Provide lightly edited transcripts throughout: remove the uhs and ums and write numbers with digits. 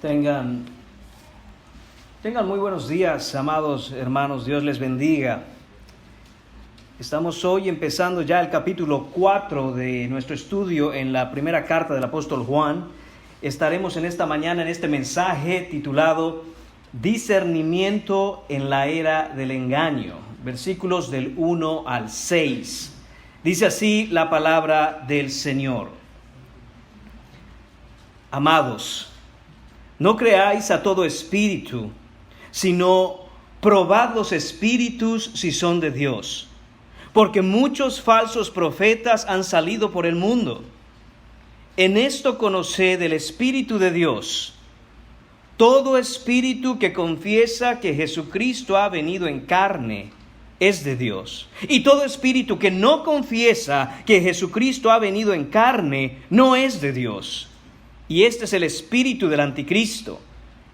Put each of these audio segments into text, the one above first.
Tengan muy buenos días, amados hermanos. Dios les bendiga. Estamos hoy empezando ya el capítulo 4 de nuestro estudio en la primera carta del apóstol Juan. Estaremos en esta mañana en este mensaje titulado Discernimiento en la era del engaño, versículos del 1 al 6. Dice así la palabra del Señor. Amados, no creáis a todo espíritu, sino probad los espíritus si son de Dios, porque muchos falsos profetas han salido por el mundo. En esto conoced el Espíritu de Dios. Todo espíritu que confiesa que Jesucristo ha venido en carne es de Dios. Y todo espíritu que no confiesa que Jesucristo ha venido en carne no es de Dios. Y este es el espíritu del anticristo,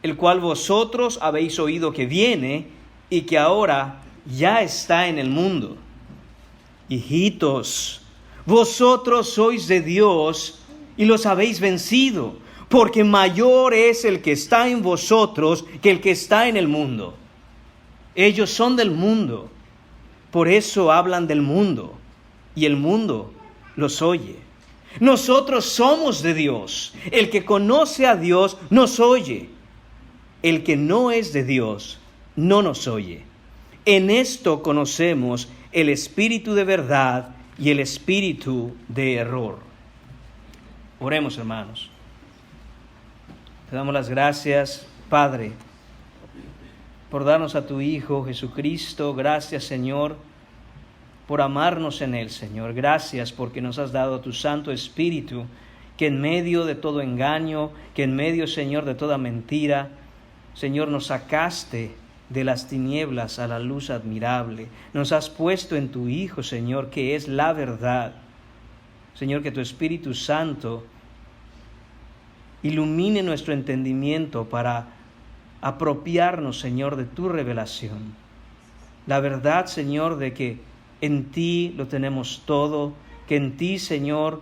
el cual vosotros habéis oído que viene y que ahora ya está en el mundo. Hijitos, vosotros sois de Dios y los habéis vencido, porque mayor es el que está en vosotros que el que está en el mundo. Ellos son del mundo, por eso hablan del mundo, y el mundo los oye. Nosotros somos de Dios. El que conoce a Dios nos oye. El que no es de Dios no nos oye. En esto conocemos el espíritu de verdad y el espíritu de error. Oremos, hermanos. Te damos las gracias, Padre, por darnos a tu Hijo Jesucristo. Gracias, Señor, por amarnos en Él, Señor. Gracias porque nos has dado tu Santo Espíritu, que en medio de todo engaño, que en medio, Señor, de toda mentira, Señor, nos sacaste de las tinieblas a la luz admirable. Nos has puesto en tu Hijo, Señor, que es la verdad. Señor, que tu Espíritu Santo ilumine nuestro entendimiento para apropiarnos, Señor, de tu revelación. La verdad, Señor, de que en ti lo tenemos todo, que en ti, Señor,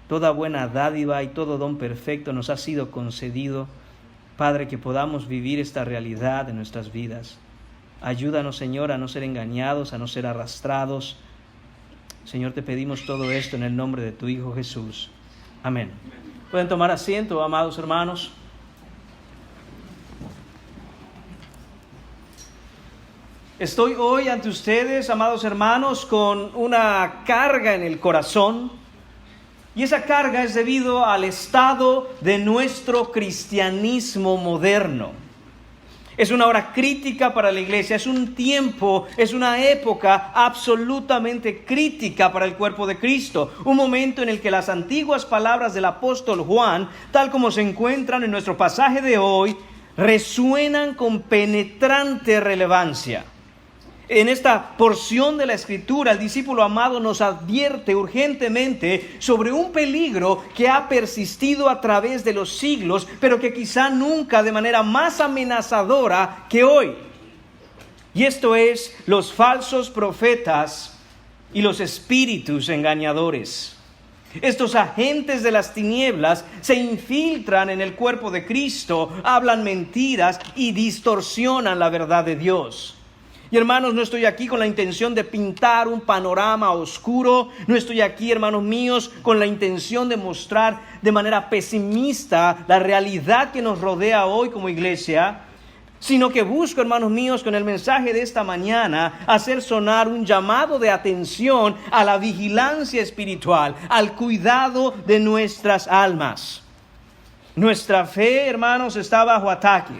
toda buena dádiva y todo don perfecto nos ha sido concedido. Padre, que podamos vivir esta realidad en nuestras vidas. Ayúdanos, Señor, a no ser engañados, a no ser arrastrados. Señor, te pedimos todo esto en el nombre de tu Hijo Jesús. Amén. Pueden tomar asiento, amados hermanos. Estoy hoy ante ustedes, amados hermanos, con una carga en el corazón. Y esa carga es debido al estado de nuestro cristianismo moderno. Es una hora crítica para la iglesia, es un tiempo, es una época absolutamente crítica para el cuerpo de Cristo. Un momento en el que las antiguas palabras del apóstol Juan, tal como se encuentran en nuestro pasaje de hoy, resuenan con penetrante relevancia. En esta porción de la Escritura, el discípulo amado nos advierte urgentemente sobre un peligro que ha persistido a través de los siglos, pero que quizá nunca de manera más amenazadora que hoy. Y esto es los falsos profetas y los espíritus engañadores. Estos agentes de las tinieblas se infiltran en el cuerpo de Cristo, hablan mentiras y distorsionan la verdad de Dios. Y hermanos, no estoy aquí con la intención de pintar un panorama oscuro. No estoy aquí, hermanos míos, con la intención de mostrar de manera pesimista la realidad que nos rodea hoy como iglesia, sino que busco, hermanos míos, con el mensaje de esta mañana, hacer sonar un llamado de atención a la vigilancia espiritual, al cuidado de nuestras almas. Nuestra fe, hermanos, está bajo ataque.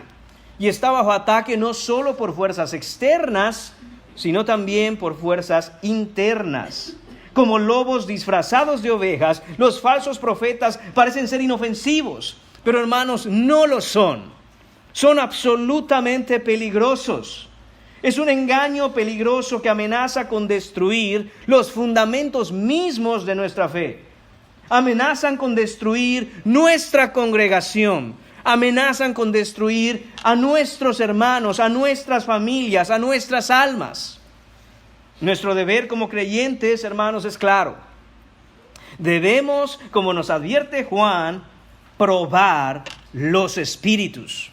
Y está bajo ataque no solo por fuerzas externas, sino también por fuerzas internas. Como lobos disfrazados de ovejas, los falsos profetas parecen ser inofensivos, pero hermanos, no lo son. Son absolutamente peligrosos. Es un engaño peligroso que amenaza con destruir los fundamentos mismos de nuestra fe. Amenazan con destruir nuestra congregación. Amenazan con destruir a nuestros hermanos, a nuestras familias, a nuestras almas. Nuestro deber como creyentes, hermanos, es claro. Debemos, como nos advierte Juan, probar los espíritus.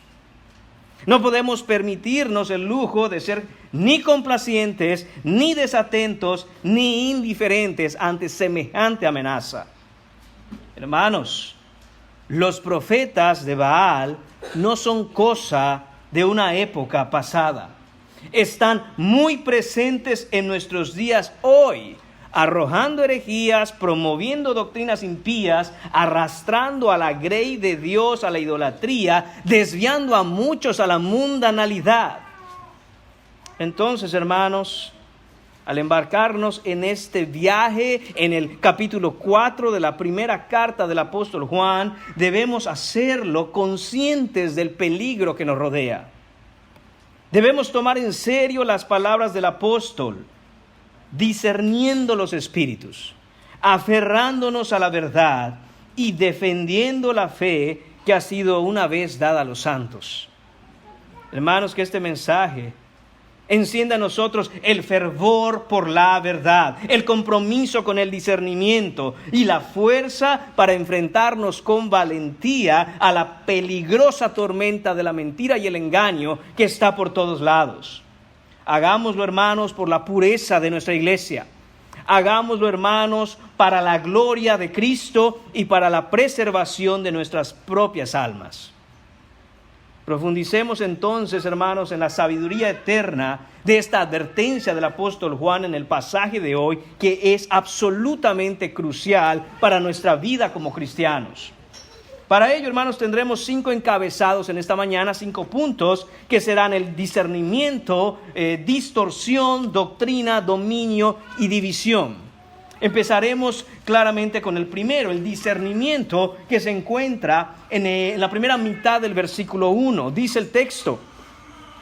No podemos permitirnos el lujo de ser ni complacientes, ni desatentos, ni indiferentes ante semejante amenaza. Hermanos, los profetas de Baal no son cosa de una época pasada. Están muy presentes en nuestros días hoy, arrojando herejías, promoviendo doctrinas impías, arrastrando a la grey de Dios a la idolatría, desviando a muchos a la mundanalidad. Entonces, hermanos, al embarcarnos en este viaje, en el capítulo 4 de la primera carta del apóstol Juan, debemos hacerlo conscientes del peligro que nos rodea. Debemos tomar en serio las palabras del apóstol, discerniendo los espíritus, aferrándonos a la verdad y defendiendo la fe que ha sido una vez dada a los santos. Hermanos, que este mensaje encienda en nosotros el fervor por la verdad, el compromiso con el discernimiento y la fuerza para enfrentarnos con valentía a la peligrosa tormenta de la mentira y el engaño que está por todos lados. Hagámoslo, hermanos, por la pureza de nuestra iglesia. Hagámoslo, hermanos, para la gloria de Cristo y para la preservación de nuestras propias almas. Profundicemos entonces, hermanos, en la sabiduría eterna de esta advertencia del apóstol Juan en el pasaje de hoy, que es absolutamente crucial para nuestra vida como cristianos. Para ello, hermanos, tendremos 5 encabezados en esta mañana, 5 puntos que serán el discernimiento, distorsión, doctrina, dominio y división. Empezaremos claramente con el primero, el discernimiento, que se encuentra en la primera mitad del versículo 1. Dice el texto: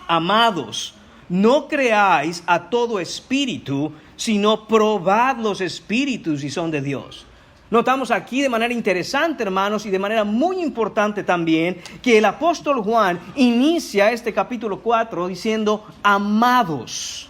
amados, no creáis a todo espíritu, sino probad los espíritus si son de Dios. Notamos aquí de manera interesante, hermanos, y de manera muy importante también, que el apóstol Juan inicia este capítulo 4 diciendo amados.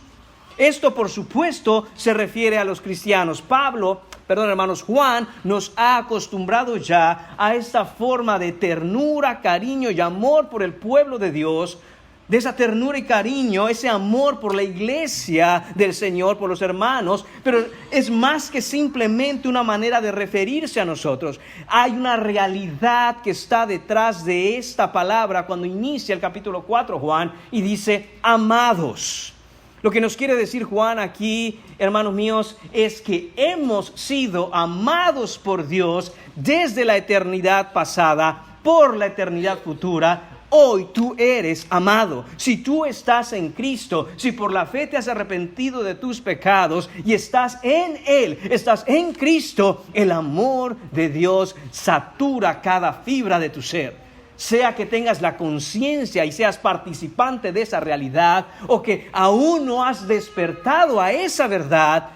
Esto, por supuesto, se refiere a los cristianos. Juan nos ha acostumbrado ya a esta forma de ternura, cariño y amor por el pueblo de Dios, de esa ternura y cariño, ese amor por la iglesia del Señor, por los hermanos, pero es más que simplemente una manera de referirse a nosotros. Hay una realidad que está detrás de esta palabra cuando inicia el capítulo 4, Juan, y dice amados. Lo que nos quiere decir Juan aquí, hermanos míos, es que hemos sido amados por Dios desde la eternidad pasada, por la eternidad futura. Hoy tú eres amado. Si tú estás en Cristo, si por la fe te has arrepentido de tus pecados y estás en Él, estás en Cristo, el amor de Dios satura cada fibra de tu ser. Sea que tengas la conciencia y seas participante de esa realidad, o que aún no has despertado a esa verdad,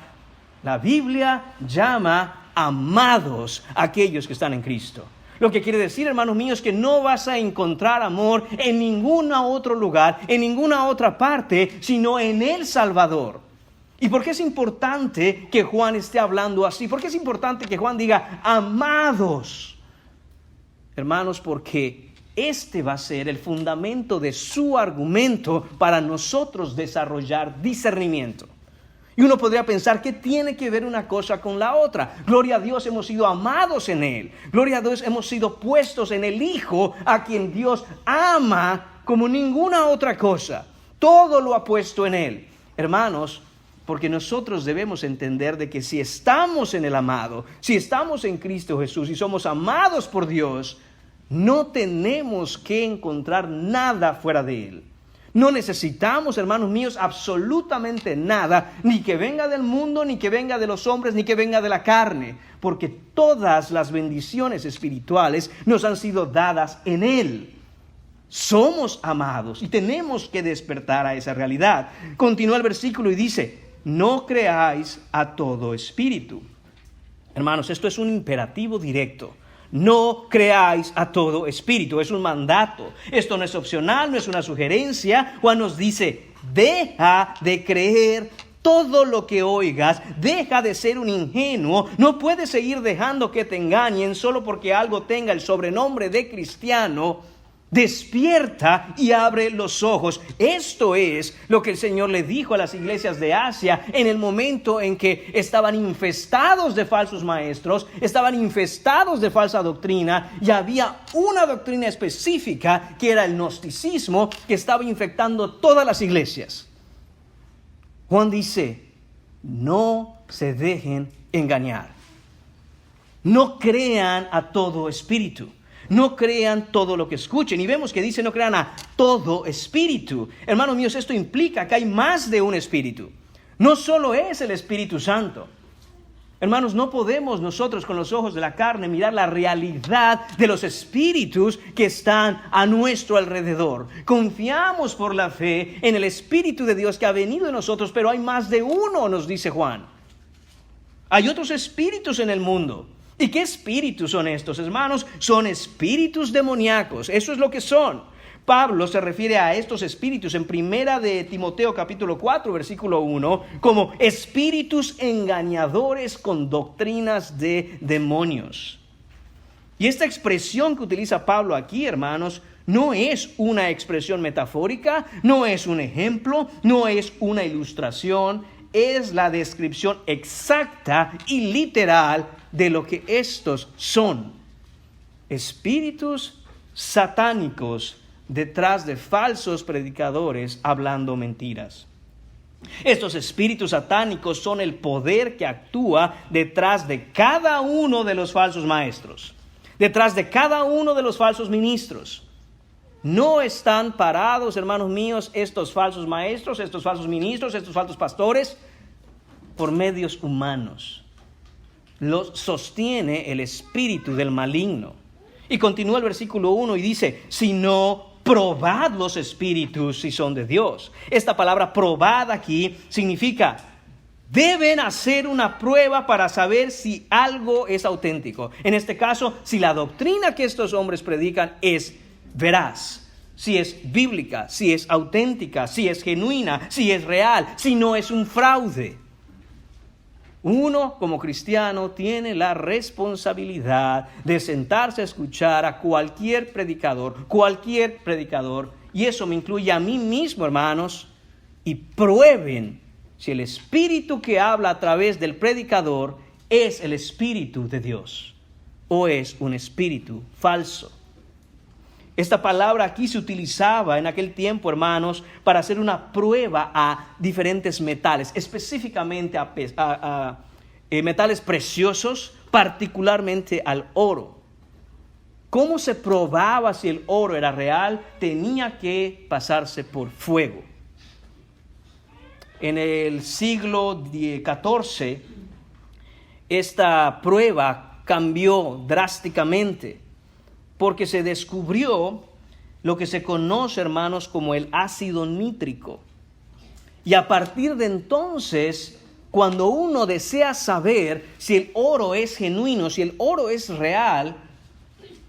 la Biblia llama amados a aquellos que están en Cristo. Lo que quiere decir, hermanos míos, que no vas a encontrar amor en ningún otro lugar, en ninguna otra parte, sino en el Salvador. ¿Y por qué es importante que Juan esté hablando así? ¿Por qué es importante que Juan diga amados? Hermanos, porque este va a ser el fundamento de su argumento para nosotros desarrollar discernimiento. Y uno podría pensar, ¿qué tiene que ver una cosa con la otra? Gloria a Dios, hemos sido amados en Él. Gloria a Dios, hemos sido puestos en el Hijo, a quien Dios ama como ninguna otra cosa. Todo lo ha puesto en Él. Hermanos, porque nosotros debemos entender de que si estamos en el amado, si estamos en Cristo Jesús y somos amados por Dios, no tenemos que encontrar nada fuera de Él. No necesitamos, hermanos míos, absolutamente nada, ni que venga del mundo, ni que venga de los hombres, ni que venga de la carne, porque todas las bendiciones espirituales nos han sido dadas en Él. Somos amados y tenemos que despertar a esa realidad. Continúa el versículo y dice: no creáis a todo espíritu. Hermanos, esto es un imperativo directo. No creáis a todo espíritu, es un mandato. Esto no es opcional, no es una sugerencia. Juan nos dice, deja de creer todo lo que oigas, deja de ser un ingenuo. No puedes seguir dejando que te engañen solo porque algo tenga el sobrenombre de cristiano. Despierta y abre los ojos. Esto es lo que el Señor le dijo a las iglesias de Asia en el momento en que estaban infestados de falsos maestros, estaban infestados de falsa doctrina, y había una doctrina específica que era el gnosticismo que estaba infectando todas las iglesias. Juan dice, no se dejen engañar. No crean a todo espíritu. No crean todo lo que escuchen. Y vemos que dice no crean a todo espíritu. Hermanos míos, esto implica que hay más de un espíritu. No solo es el Espíritu Santo. Hermanos, no podemos nosotros con los ojos de la carne mirar la realidad de los espíritus que están a nuestro alrededor. Confiamos por la fe en el Espíritu de Dios que ha venido en nosotros, pero hay más de uno, nos dice Juan. Hay otros espíritus en el mundo. ¿Y qué espíritus son estos, hermanos? Son espíritus demoníacos. Eso es lo que son. Pablo se refiere a estos espíritus en 1 de Timoteo capítulo 4 versículo 1 como espíritus engañadores con doctrinas de demonios. Y esta expresión que utiliza Pablo aquí, hermanos, no es una expresión metafórica, no es un ejemplo, no es una ilustración, es la descripción exacta y literal de lo que estos son. Espíritus satánicos detrás de falsos predicadores hablando mentiras. Estos espíritus satánicos son el poder que actúa detrás de cada uno de los falsos maestros, detrás de cada uno de los falsos ministros. No están parados, hermanos míos, estos falsos maestros, estos falsos ministros, estos falsos pastores, por medios humanos. Los sostiene el espíritu del maligno. Y continúa el versículo 1 y dice, sino probad los espíritus si son de Dios. Esta palabra probad aquí significa, deben hacer una prueba para saber si algo es auténtico. En este caso, si la doctrina que estos hombres predican es veraz, si es bíblica, si es auténtica, si es genuina, si es real, si no es un fraude. Uno, como cristiano, tiene la responsabilidad de sentarse a escuchar a cualquier predicador, y eso me incluye a mí mismo, hermanos, y prueben si el espíritu que habla a través del predicador es el espíritu de Dios o es un espíritu falso. Esta palabra aquí se utilizaba en aquel tiempo, hermanos, para hacer una prueba a diferentes metales, específicamente a metales preciosos, particularmente al oro. ¿Cómo se probaba si el oro era real? Tenía que pasarse por fuego. En el siglo XIV, esta prueba cambió drásticamente, porque se descubrió lo que se conoce, hermanos, como el ácido nítrico. Y a partir de entonces, cuando uno desea saber si el oro es genuino, si el oro es real,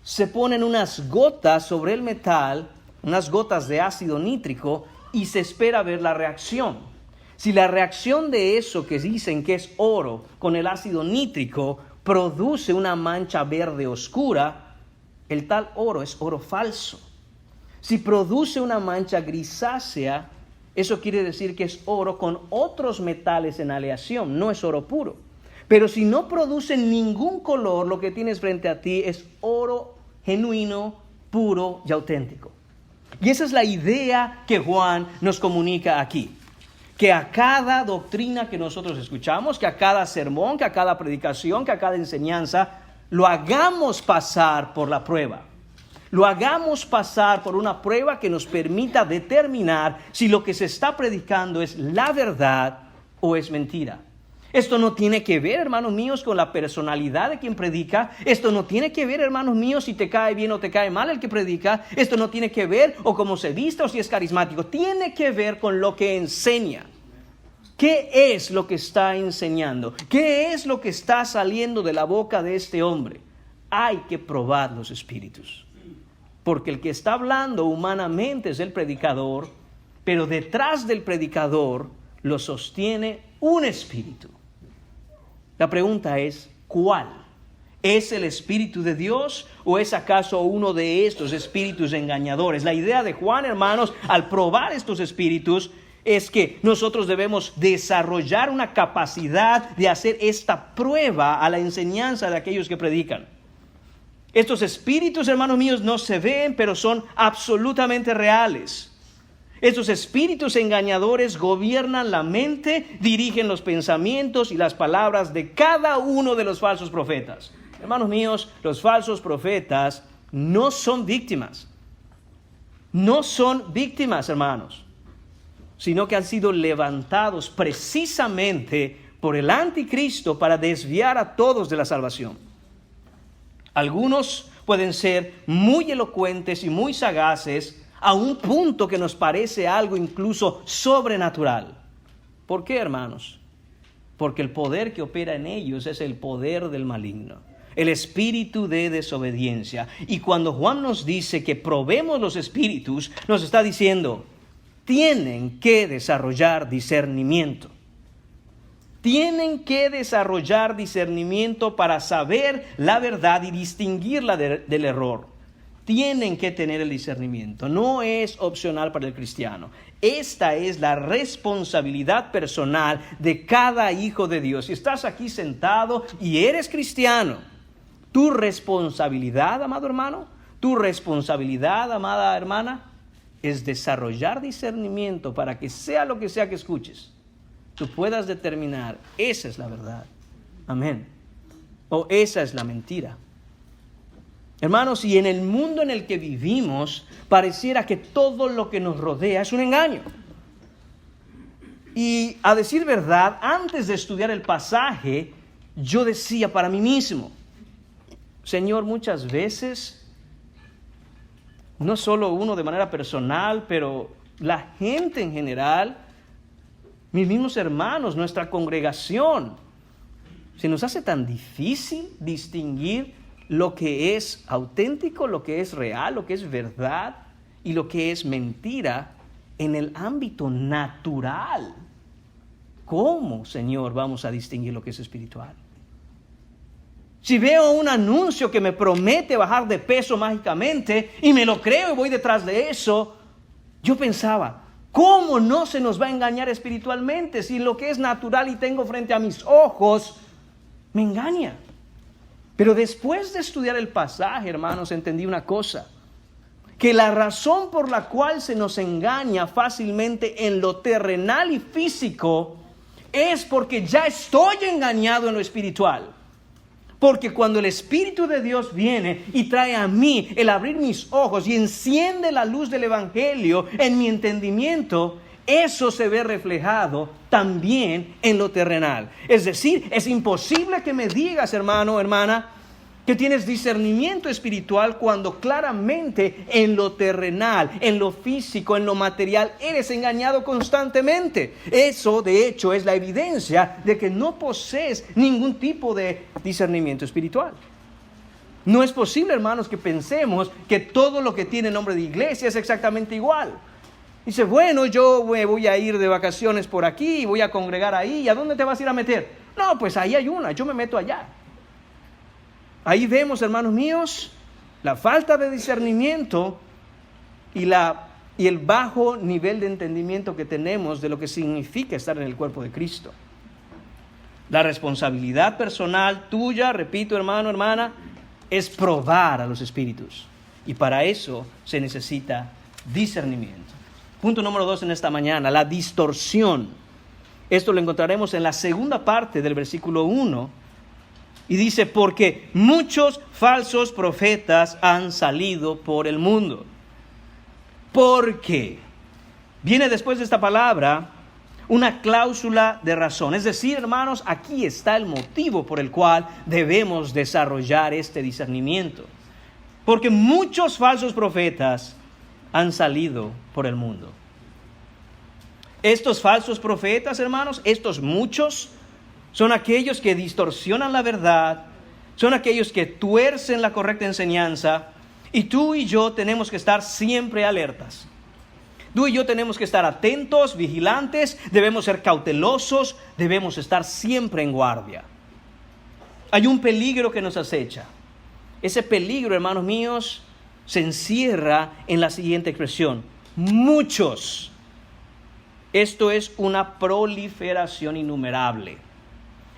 se ponen unas gotas sobre el metal, unas gotas de ácido nítrico, y se espera ver la reacción. Si la reacción de eso que dicen que es oro con el ácido nítrico produce una mancha verde oscura, el tal oro es oro falso. Si produce una mancha grisácea, eso quiere decir que es oro con otros metales en aleación, no es oro puro. Pero si no produce ningún color, lo que tienes frente a ti es oro genuino, puro y auténtico. Y esa es la idea que Juan nos comunica aquí. Que a cada doctrina que nosotros escuchamos, que a cada sermón, que a cada predicación, que a cada enseñanza, lo hagamos pasar por la prueba. Lo hagamos pasar por una prueba que nos permita determinar si lo que se está predicando es la verdad o es mentira. Esto no tiene que ver, hermanos míos, con la personalidad de quien predica. Esto no tiene que ver, hermanos míos, si te cae bien o te cae mal el que predica. Esto no tiene que ver o cómo se viste o si es carismático. Tiene que ver con lo que enseña. ¿Qué es lo que está enseñando? ¿Qué es lo que está saliendo de la boca de este hombre? Hay que probar los espíritus. Porque el que está hablando humanamente es el predicador, pero detrás del predicador lo sostiene un espíritu. La pregunta es, ¿cuál? ¿Es el Espíritu de Dios o es acaso uno de estos espíritus engañadores? La idea de Juan, hermanos, al probar estos espíritus, es que nosotros debemos desarrollar una capacidad de hacer esta prueba a la enseñanza de aquellos que predican. Estos espíritus, hermanos míos, no se ven, pero son absolutamente reales. Estos espíritus engañadores gobiernan la mente, dirigen los pensamientos y las palabras de cada uno de los falsos profetas. Hermanos míos, los falsos profetas no son víctimas. No son víctimas, hermanos, sino que han sido levantados precisamente por el anticristo para desviar a todos de la salvación. Algunos pueden ser muy elocuentes y muy sagaces a un punto que nos parece algo incluso sobrenatural. ¿Por qué, hermanos? Porque el poder que opera en ellos es el poder del maligno, el espíritu de desobediencia. Y cuando Juan nos dice que probemos los espíritus, nos está diciendo, tienen que desarrollar discernimiento. Tienen que desarrollar discernimiento para saber la verdad y distinguirla del error. Tienen que tener el discernimiento. No es opcional para el cristiano. Esta es la responsabilidad personal de cada hijo de Dios. Si estás aquí sentado y eres cristiano, tu responsabilidad, amado hermano, tu responsabilidad, amada hermana, es desarrollar discernimiento para que sea lo que sea que escuches, tú puedas determinar, esa es la verdad, amén, o esa es la mentira. Hermanos, y en el mundo en el que vivimos, pareciera que todo lo que nos rodea es un engaño. Y a decir verdad, antes de estudiar el pasaje, yo decía para mí mismo, Señor, muchas veces, no solo uno de manera personal, pero la gente en general, mis mismos hermanos, nuestra congregación, se nos hace tan difícil distinguir lo que es auténtico, lo que es real, lo que es verdad y lo que es mentira en el ámbito natural. ¿Cómo, Señor, vamos a distinguir lo que es espiritual? Si veo un anuncio que me promete bajar de peso mágicamente y me lo creo y voy detrás de eso, yo pensaba, ¿cómo no se nos va a engañar espiritualmente si lo que es natural y tengo frente a mis ojos me engaña? Pero después de estudiar el pasaje, hermanos, entendí una cosa, que la razón por la cual se nos engaña fácilmente en lo terrenal y físico es porque ya estoy engañado en lo espiritual. Porque cuando el Espíritu de Dios viene y trae a mí el abrir mis ojos y enciende la luz del Evangelio en mi entendimiento, eso se ve reflejado también en lo terrenal. Es decir, es imposible que me digas, hermano, hermana, que tienes discernimiento espiritual cuando claramente en lo terrenal, en lo físico, en lo material, eres engañado constantemente. Eso, de hecho, es la evidencia de que no posees ningún tipo de discernimiento espiritual. No es posible, hermanos, que pensemos que todo lo que tiene nombre de iglesia es exactamente igual. Dice, bueno, yo me voy a ir de vacaciones por aquí, voy a congregar ahí. ¿Y a dónde te vas a ir a meter? No, pues ahí hay una, yo me meto allá. Ahí vemos, hermanos míos, la falta de discernimiento y el bajo nivel de entendimiento que tenemos de lo que significa estar en el cuerpo de Cristo. La responsabilidad personal tuya, repito, hermano, hermana, es probar a los espíritus. Y para eso se necesita discernimiento. Punto número 2 en esta mañana, la distorsión. Esto lo encontraremos en la segunda parte del versículo 1. Y dice, porque muchos falsos profetas han salido por el mundo. Porque viene después de esta palabra una cláusula de razón. Es decir, hermanos, aquí está el motivo por el cual debemos desarrollar este discernimiento. Porque muchos falsos profetas han salido por el mundo. Estos falsos profetas, hermanos, estos muchos, son aquellos que distorsionan la verdad, son aquellos que tuercen la correcta enseñanza, y tú y yo tenemos que estar siempre alertas. Tú y yo tenemos que estar atentos, vigilantes, debemos ser cautelosos, debemos estar siempre en guardia. Hay un peligro que nos acecha. Ese peligro, hermanos míos, se encierra en la siguiente expresión: muchos. Esto es una proliferación innumerable.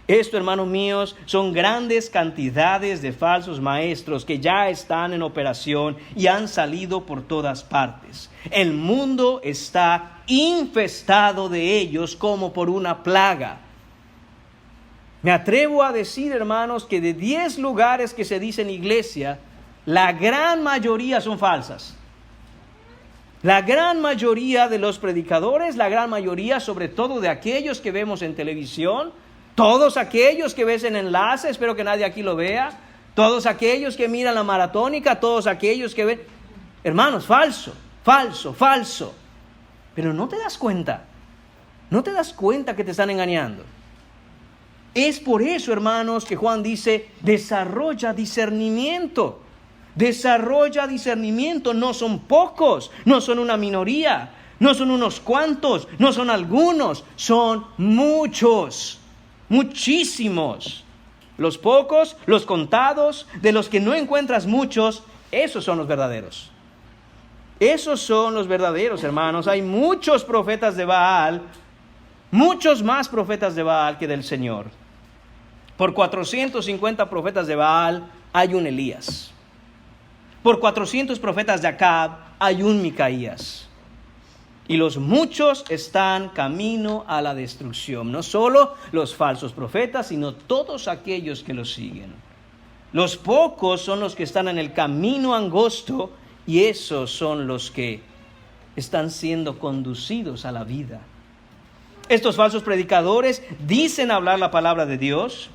Esto, hermanos míos, son grandes cantidades de falsos maestros que ya están en operación y han salido por todas partes. El mundo está infestado de ellos como por una plaga. Me atrevo a decir, hermanos, que de 10 lugares que se dicen iglesia, la gran mayoría son falsas. La gran mayoría de los predicadores, la gran mayoría sobre todo de aquellos que vemos en televisión, todos aquellos que ves en enlace, espero que nadie aquí lo vea, todos aquellos que miran la maratónica, todos aquellos que ven, hermanos, falso, falso, falso. Pero no te das cuenta que te están engañando. Es por eso, hermanos, que Juan dice, desarrolla discernimiento. Desarrolla discernimiento, no son pocos, no son una minoría, no son unos cuantos, no son algunos, son muchos. Muchísimos. Los pocos, los contados, de los que no encuentras muchos, esos son los verdaderos. Esos son los verdaderos, hermanos. Hay muchos profetas de Baal, muchos más profetas de Baal que del Señor. Por 450 profetas de Baal hay un Elías. Por 400 profetas de Acab hay un Micaías. Y los muchos están camino a la destrucción. No solo los falsos profetas, sino todos aquellos que los siguen. Los pocos son los que están en el camino angosto y esos son los que están siendo conducidos a la vida. Estos falsos predicadores dicen hablar la palabra de Dios,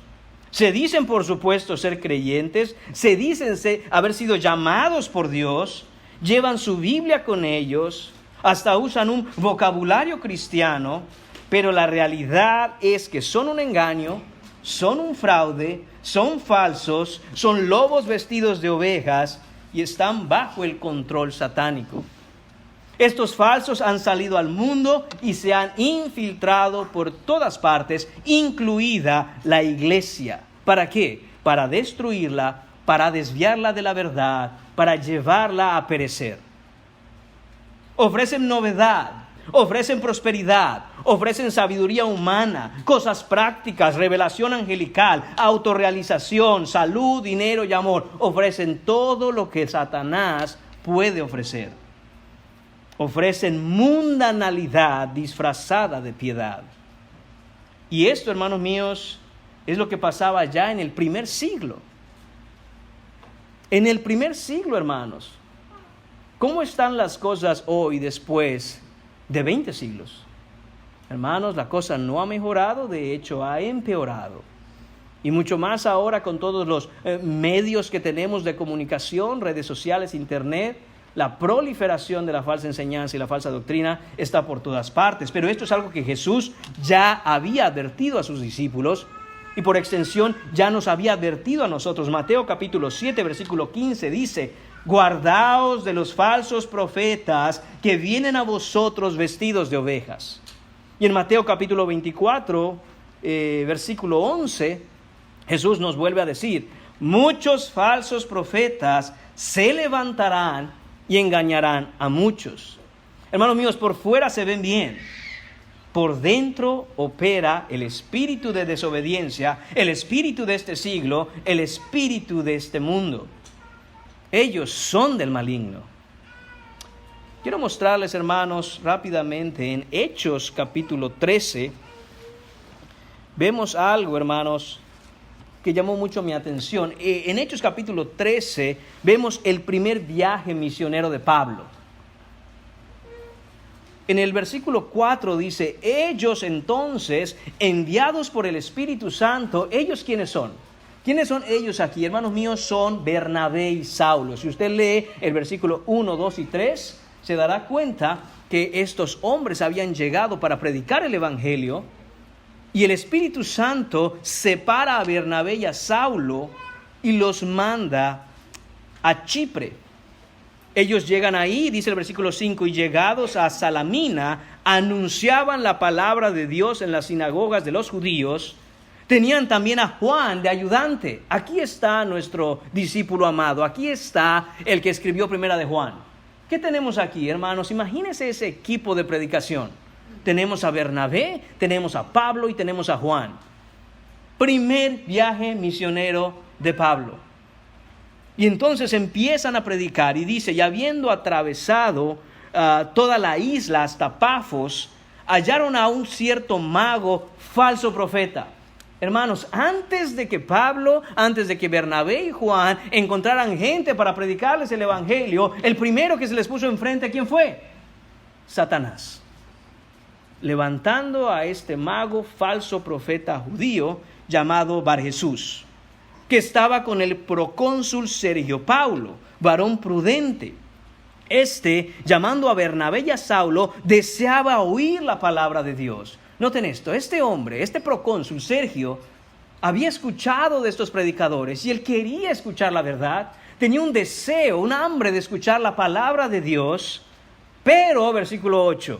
se dicen por supuesto ser creyentes, se dicen haber sido llamados por Dios, llevan su Biblia con ellos, hasta usan un vocabulario cristiano, pero la realidad es que son un engaño, son un fraude, son falsos, son lobos vestidos de ovejas y están bajo el control satánico. Estos falsos han salido al mundo y se han infiltrado por todas partes, incluida la iglesia. ¿Para qué? Para destruirla, para desviarla de la verdad, para llevarla a perecer. Ofrecen novedad, ofrecen prosperidad, ofrecen sabiduría humana, cosas prácticas, revelación angelical, autorrealización, salud, dinero y amor. Ofrecen todo lo que Satanás puede ofrecer. Ofrecen mundanalidad disfrazada de piedad. Y esto, hermanos míos, es lo que pasaba ya en el primer siglo. En el primer siglo, hermanos. ¿Cómo están las cosas hoy después de 20 siglos? Hermanos, la cosa no ha mejorado, de hecho ha empeorado. Y mucho más ahora con todos los medios que tenemos de comunicación, redes sociales, internet. La proliferación de la falsa enseñanza y la falsa doctrina está por todas partes. Pero esto es algo que Jesús ya había advertido a sus discípulos y por extensión ya nos había advertido a nosotros. Mateo capítulo 7, versículo 15 dice: guardaos de los falsos profetas que vienen a vosotros vestidos de ovejas. Y en Mateo capítulo 24, versículo 11, Jesús nos vuelve a decir: muchos falsos profetas se levantarán y engañarán a muchos. Hermanos míos, por fuera se ven bien, por dentro opera el espíritu de desobediencia, el espíritu de este siglo, el espíritu de este mundo. Ellos son del maligno. Quiero mostrarles, hermanos, rápidamente en Hechos capítulo 13. Vemos algo, hermanos, que llamó mucho mi atención. En Hechos capítulo 13 vemos el primer viaje misionero de Pablo. En el versículo 4 dice: ellos entonces, enviados por el Espíritu Santo, ¿ellos quiénes son? ¿Quiénes son ellos aquí? Hermanos míos, son Bernabé y Saulo. Si usted lee el versículo 1, 2 y 3, se dará cuenta que estos hombres habían llegado para predicar el Evangelio y el Espíritu Santo separa a Bernabé y a Saulo y los manda a Chipre. Ellos llegan ahí, dice el versículo 5, y llegados a Salamina, anunciaban la palabra de Dios en las sinagogas de los judíos. Tenían también a Juan de ayudante. Aquí está nuestro discípulo amado, aquí está el que escribió Primera de Juan. ¿Qué tenemos aquí, hermanos? Imagínense ese equipo de predicación. Tenemos a Bernabé, tenemos a Pablo y tenemos a Juan. Primer viaje misionero de Pablo. Y entonces empiezan a predicar y dice, y habiendo atravesado toda la isla hasta Pafos, hallaron a un cierto mago, falso profeta. Hermanos, antes de que Pablo, antes de que Bernabé y Juan encontraran gente para predicarles el evangelio, el primero que se les puso enfrente, ¿quién fue? Satanás. Levantando a este mago, falso profeta judío, llamado Barjesús, que estaba con el procónsul Sergio Paulo, varón prudente. Llamando a Bernabé y a Saulo, deseaba oír la palabra de Dios. Noten esto, este hombre, este procónsul Sergio, había escuchado de estos predicadores y él quería escuchar la verdad. Tenía un deseo, un hambre de escuchar la palabra de Dios, pero, versículo 8,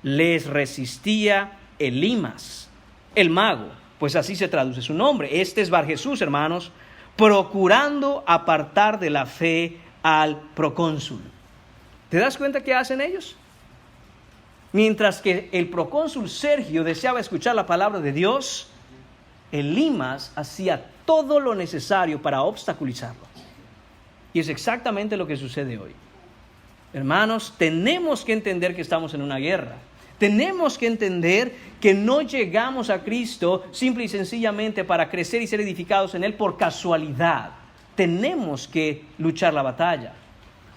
les resistía Elimas, el mago, pues así se traduce su nombre. Este es Barjesús, hermanos, procurando apartar de la fe al procónsul. ¿Te das cuenta qué hacen ellos? Mientras que el procónsul Sergio deseaba escuchar la palabra de Dios, Elimas hacía todo lo necesario para obstaculizarlo. Y es exactamente lo que sucede hoy. Hermanos, tenemos que entender que estamos en una guerra. Tenemos que entender que no llegamos a Cristo simple y sencillamente para crecer y ser edificados en Él por casualidad. Tenemos que luchar la batalla.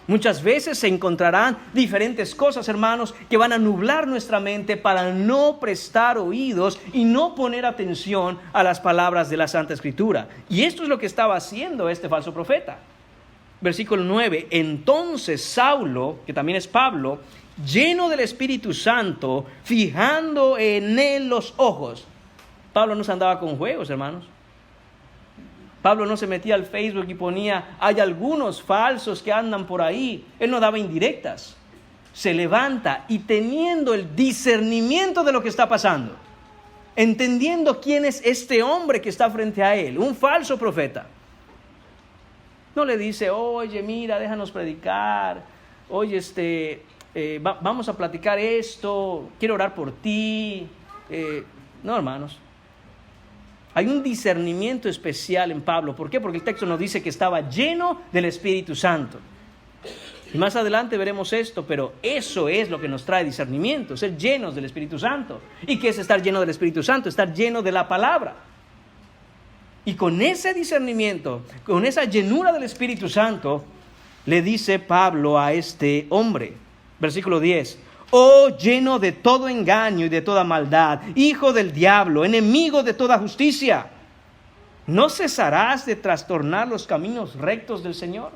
Muchas veces se encontrarán diferentes cosas, hermanos, que van a nublar nuestra mente para no prestar oídos y no poner atención a las palabras de la Santa Escritura. Y esto es lo que estaba haciendo este falso profeta. Versículo 9, entonces Saulo, que también es Pablo, lleno del Espíritu Santo, fijando en él los ojos. Pablo no se andaba con juegos, hermanos. Pablo no se metía al Facebook y ponía, hay algunos falsos que andan por ahí. Él no daba indirectas. Se levanta y teniendo el discernimiento de lo que está pasando, entendiendo quién es este hombre que está frente a él, un falso profeta, no le dice, oye, mira, déjanos predicar, oye, vamos a platicar esto, quiero orar por ti. No, hermanos. Hay un discernimiento especial en Pablo. ¿Por qué? Porque el texto nos dice que estaba lleno del Espíritu Santo. Y más adelante veremos esto, pero eso es lo que nos trae discernimiento, ser llenos del Espíritu Santo. ¿Y qué es estar lleno del Espíritu Santo? Estar lleno de la palabra. Y con ese discernimiento, con esa llenura del Espíritu Santo, le dice Pablo a este hombre, versículo 10, oh lleno de todo engaño y de toda maldad, hijo del diablo, enemigo de toda justicia, ¿no cesarás de trastornar los caminos rectos del Señor?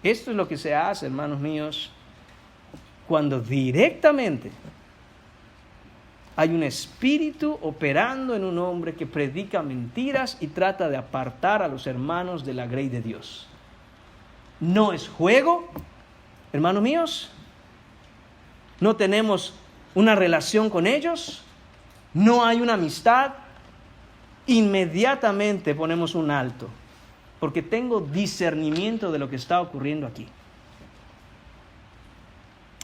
Esto es lo que se hace, hermanos míos, cuando directamente hay un espíritu operando en un hombre que predica mentiras y trata de apartar a los hermanos de la grey de Dios. No es juego, hermanos míos. No tenemos una relación con ellos. No hay una amistad. Inmediatamente ponemos un alto, porque tengo discernimiento de lo que está ocurriendo aquí.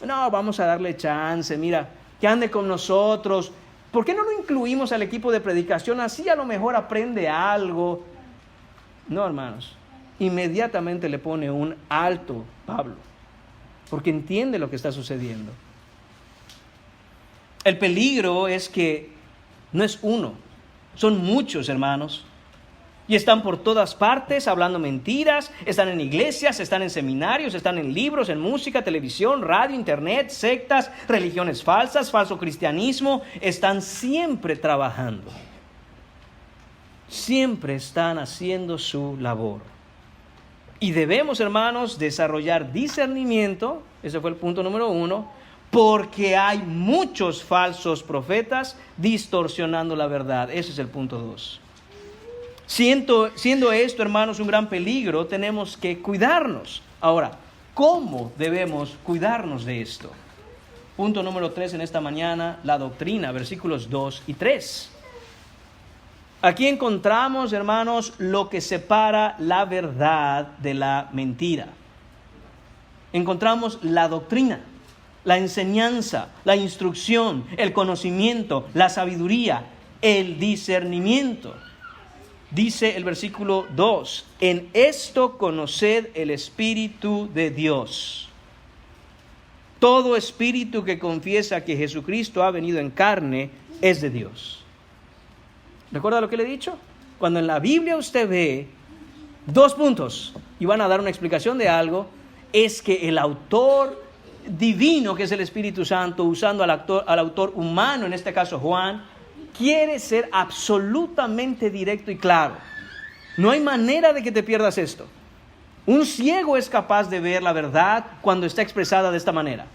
No, vamos a darle chance, mira, que ande con nosotros. ¿Por qué no lo incluimos al equipo de predicación? Así a lo mejor aprende algo. No, hermanos. Inmediatamente le pone un alto Pablo, porque entiende lo que está sucediendo. El peligro es que no es uno, son muchos, hermanos. Y están por todas partes hablando mentiras, están en iglesias, están en seminarios, están en libros, en música, televisión, radio, internet, sectas, religiones falsas, falso cristianismo. Están siempre trabajando. Siempre están haciendo su labor. Y debemos, hermanos, desarrollar discernimiento, ese fue el punto número 1, porque hay muchos falsos profetas distorsionando la verdad. Ese es el punto 2. Siendo esto, hermanos, un gran peligro, tenemos que cuidarnos. Ahora, ¿cómo debemos cuidarnos de esto? Punto número 3 en esta mañana, la doctrina, versículos 2 y 3. Aquí encontramos, hermanos, lo que separa la verdad de la mentira. Encontramos la doctrina, la enseñanza, la instrucción, el conocimiento, la sabiduría, el discernimiento. Dice el versículo 2, en esto conoced el Espíritu de Dios. Todo espíritu que confiesa que Jesucristo ha venido en carne es de Dios. ¿Recuerda lo que le he dicho? Cuando en la Biblia usted ve 2 puntos y van a dar una explicación de algo, es que el autor divino, que es el Espíritu Santo, usando al autor humano, en este caso Juan, quiere ser absolutamente directo y claro. No hay manera de que te pierdas esto. Un ciego es capaz de ver la verdad cuando está expresada de esta manera.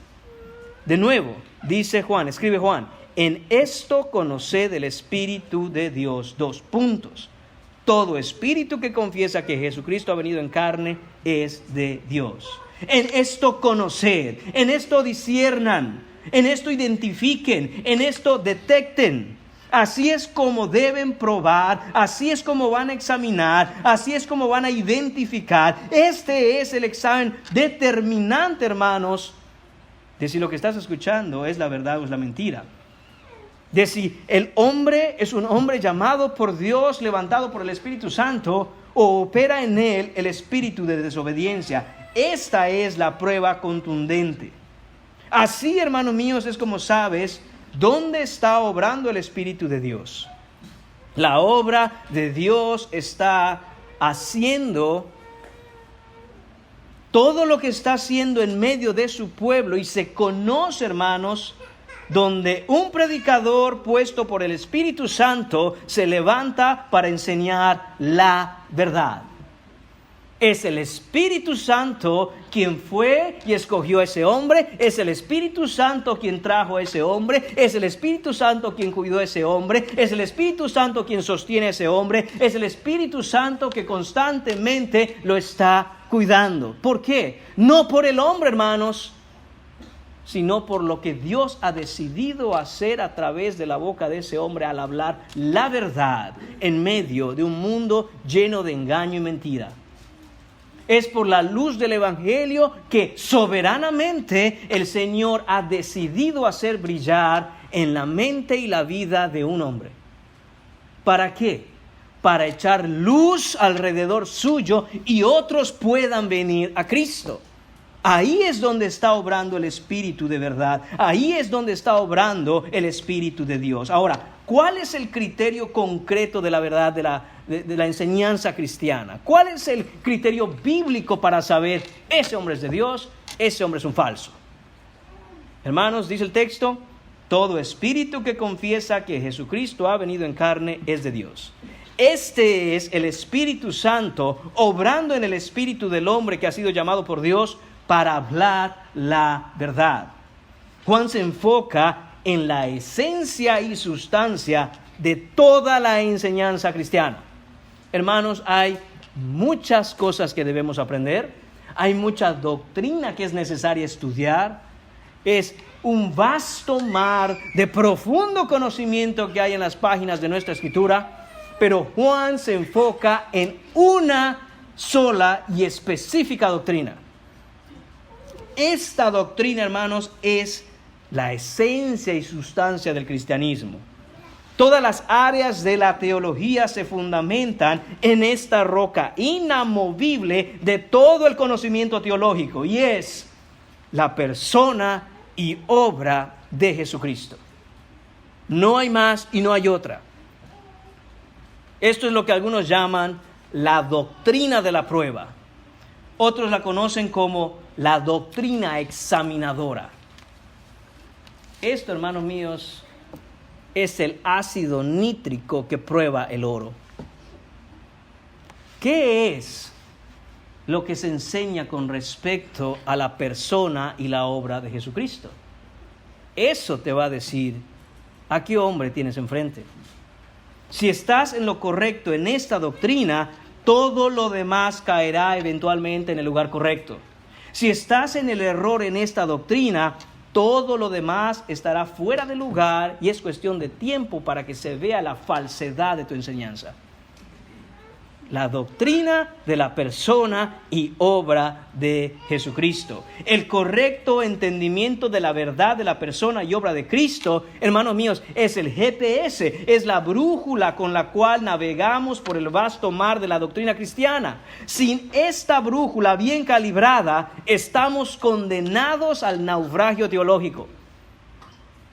De nuevo, dice Juan, escribe Juan, en esto conoced el Espíritu de Dios. 2 puntos. Todo espíritu que confiesa que Jesucristo ha venido en carne es de Dios. En esto conoced, en esto disciernan, en esto identifiquen, en esto detecten. Así es como deben probar, así es como van a examinar, así es como van a identificar. Este es el examen determinante, hermanos, de si lo que estás escuchando es la verdad o es la mentira. De si el hombre es un hombre llamado por Dios, levantado por el Espíritu Santo, o opera en él el espíritu de desobediencia. Esta es la prueba contundente. Así, hermanos míos, es como sabes dónde está obrando el Espíritu de Dios. La obra de Dios está haciendo todo lo que está haciendo en medio de su pueblo, y se conoce, hermanos, donde un predicador puesto por el Espíritu Santo se levanta para enseñar la verdad. Es el Espíritu Santo quien fue y escogió a ese hombre. Es el Espíritu Santo quien trajo a ese hombre. Es el Espíritu Santo quien cuidó a ese hombre. Es el Espíritu Santo quien sostiene a ese hombre. Es el Espíritu Santo que constantemente lo está cuidando. ¿Por qué? No por el hombre, hermanos, sino por lo que Dios ha decidido hacer a través de la boca de ese hombre al hablar la verdad en medio de un mundo lleno de engaño y mentira. Es por la luz del Evangelio que soberanamente el Señor ha decidido hacer brillar en la mente y la vida de un hombre. ¿Para qué? Para echar luz alrededor suyo y otros puedan venir a Cristo. Ahí es donde está obrando el Espíritu de verdad. Ahí es donde está obrando el Espíritu de Dios. Ahora, ¿cuál es el criterio concreto de la verdad de la enseñanza cristiana? ¿Cuál es el criterio bíblico para saber ese hombre es de Dios, ese hombre es un falso? Hermanos, dice el texto, todo espíritu que confiesa que Jesucristo ha venido en carne es de Dios. Este es el Espíritu Santo obrando en el espíritu del hombre que ha sido llamado por Dios para hablar la verdad. Juan se enfoca en la esencia y sustancia de toda la enseñanza cristiana. Hermanos, hay muchas cosas que debemos aprender, hay mucha doctrina que es necesaria estudiar, es un vasto mar de profundo conocimiento que hay en las páginas de nuestra Escritura, pero Juan se enfoca en una sola y específica doctrina. Esta doctrina, hermanos, es la esencia y sustancia del cristianismo. Todas las áreas de la teología se fundamentan en esta roca inamovible de todo el conocimiento teológico, y es la persona y obra de Jesucristo. No hay más y no hay otra. Esto es lo que algunos llaman la doctrina de la prueba. Otros la conocen como la doctrina examinadora. Esto, hermanos míos, es el ácido nítrico que prueba el oro. ¿Qué es lo que se enseña con respecto a la persona y la obra de Jesucristo? Eso te va a decir a qué hombre tienes enfrente. Si estás en lo correcto en esta doctrina, todo lo demás caerá eventualmente en el lugar correcto. Si estás en el error en esta doctrina, todo lo demás estará fuera de lugar y es cuestión de tiempo para que se vea la falsedad de tu enseñanza. La doctrina de la persona y obra de Jesucristo. El correcto entendimiento de la verdad de la persona y obra de Cristo, hermanos míos, es el GPS, es la brújula con la cual navegamos por el vasto mar de la doctrina cristiana. Sin esta brújula bien calibrada, estamos condenados al naufragio teológico.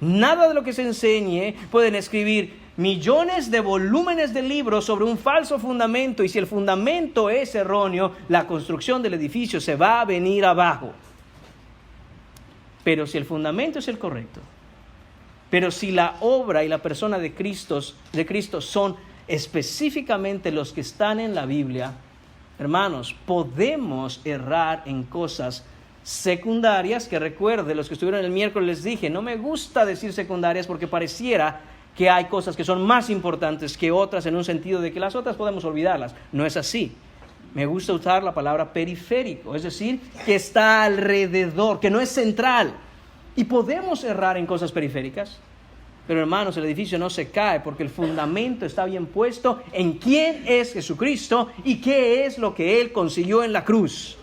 Nada de lo que se enseñe pueden escribir millones de volúmenes de libros sobre un falso fundamento, y si el fundamento es erróneo, la construcción del edificio se va a venir abajo. Pero si el fundamento es el correcto, pero si la obra y la persona de Cristo son específicamente los que están en la Biblia, hermanos, podemos errar en cosas secundarias, que recuerde, los que estuvieron el miércoles les dije, no me gusta decir secundarias porque pareciera que hay cosas que son más importantes que otras, en un sentido de que las otras podemos olvidarlas. No es así. Me gusta usar la palabra periférico, es decir, que está alrededor, que no es central. Y podemos errar en cosas periféricas, pero hermanos, el edificio no se cae porque el fundamento está bien puesto en quién es Jesucristo y qué es lo que Él consiguió en la cruz.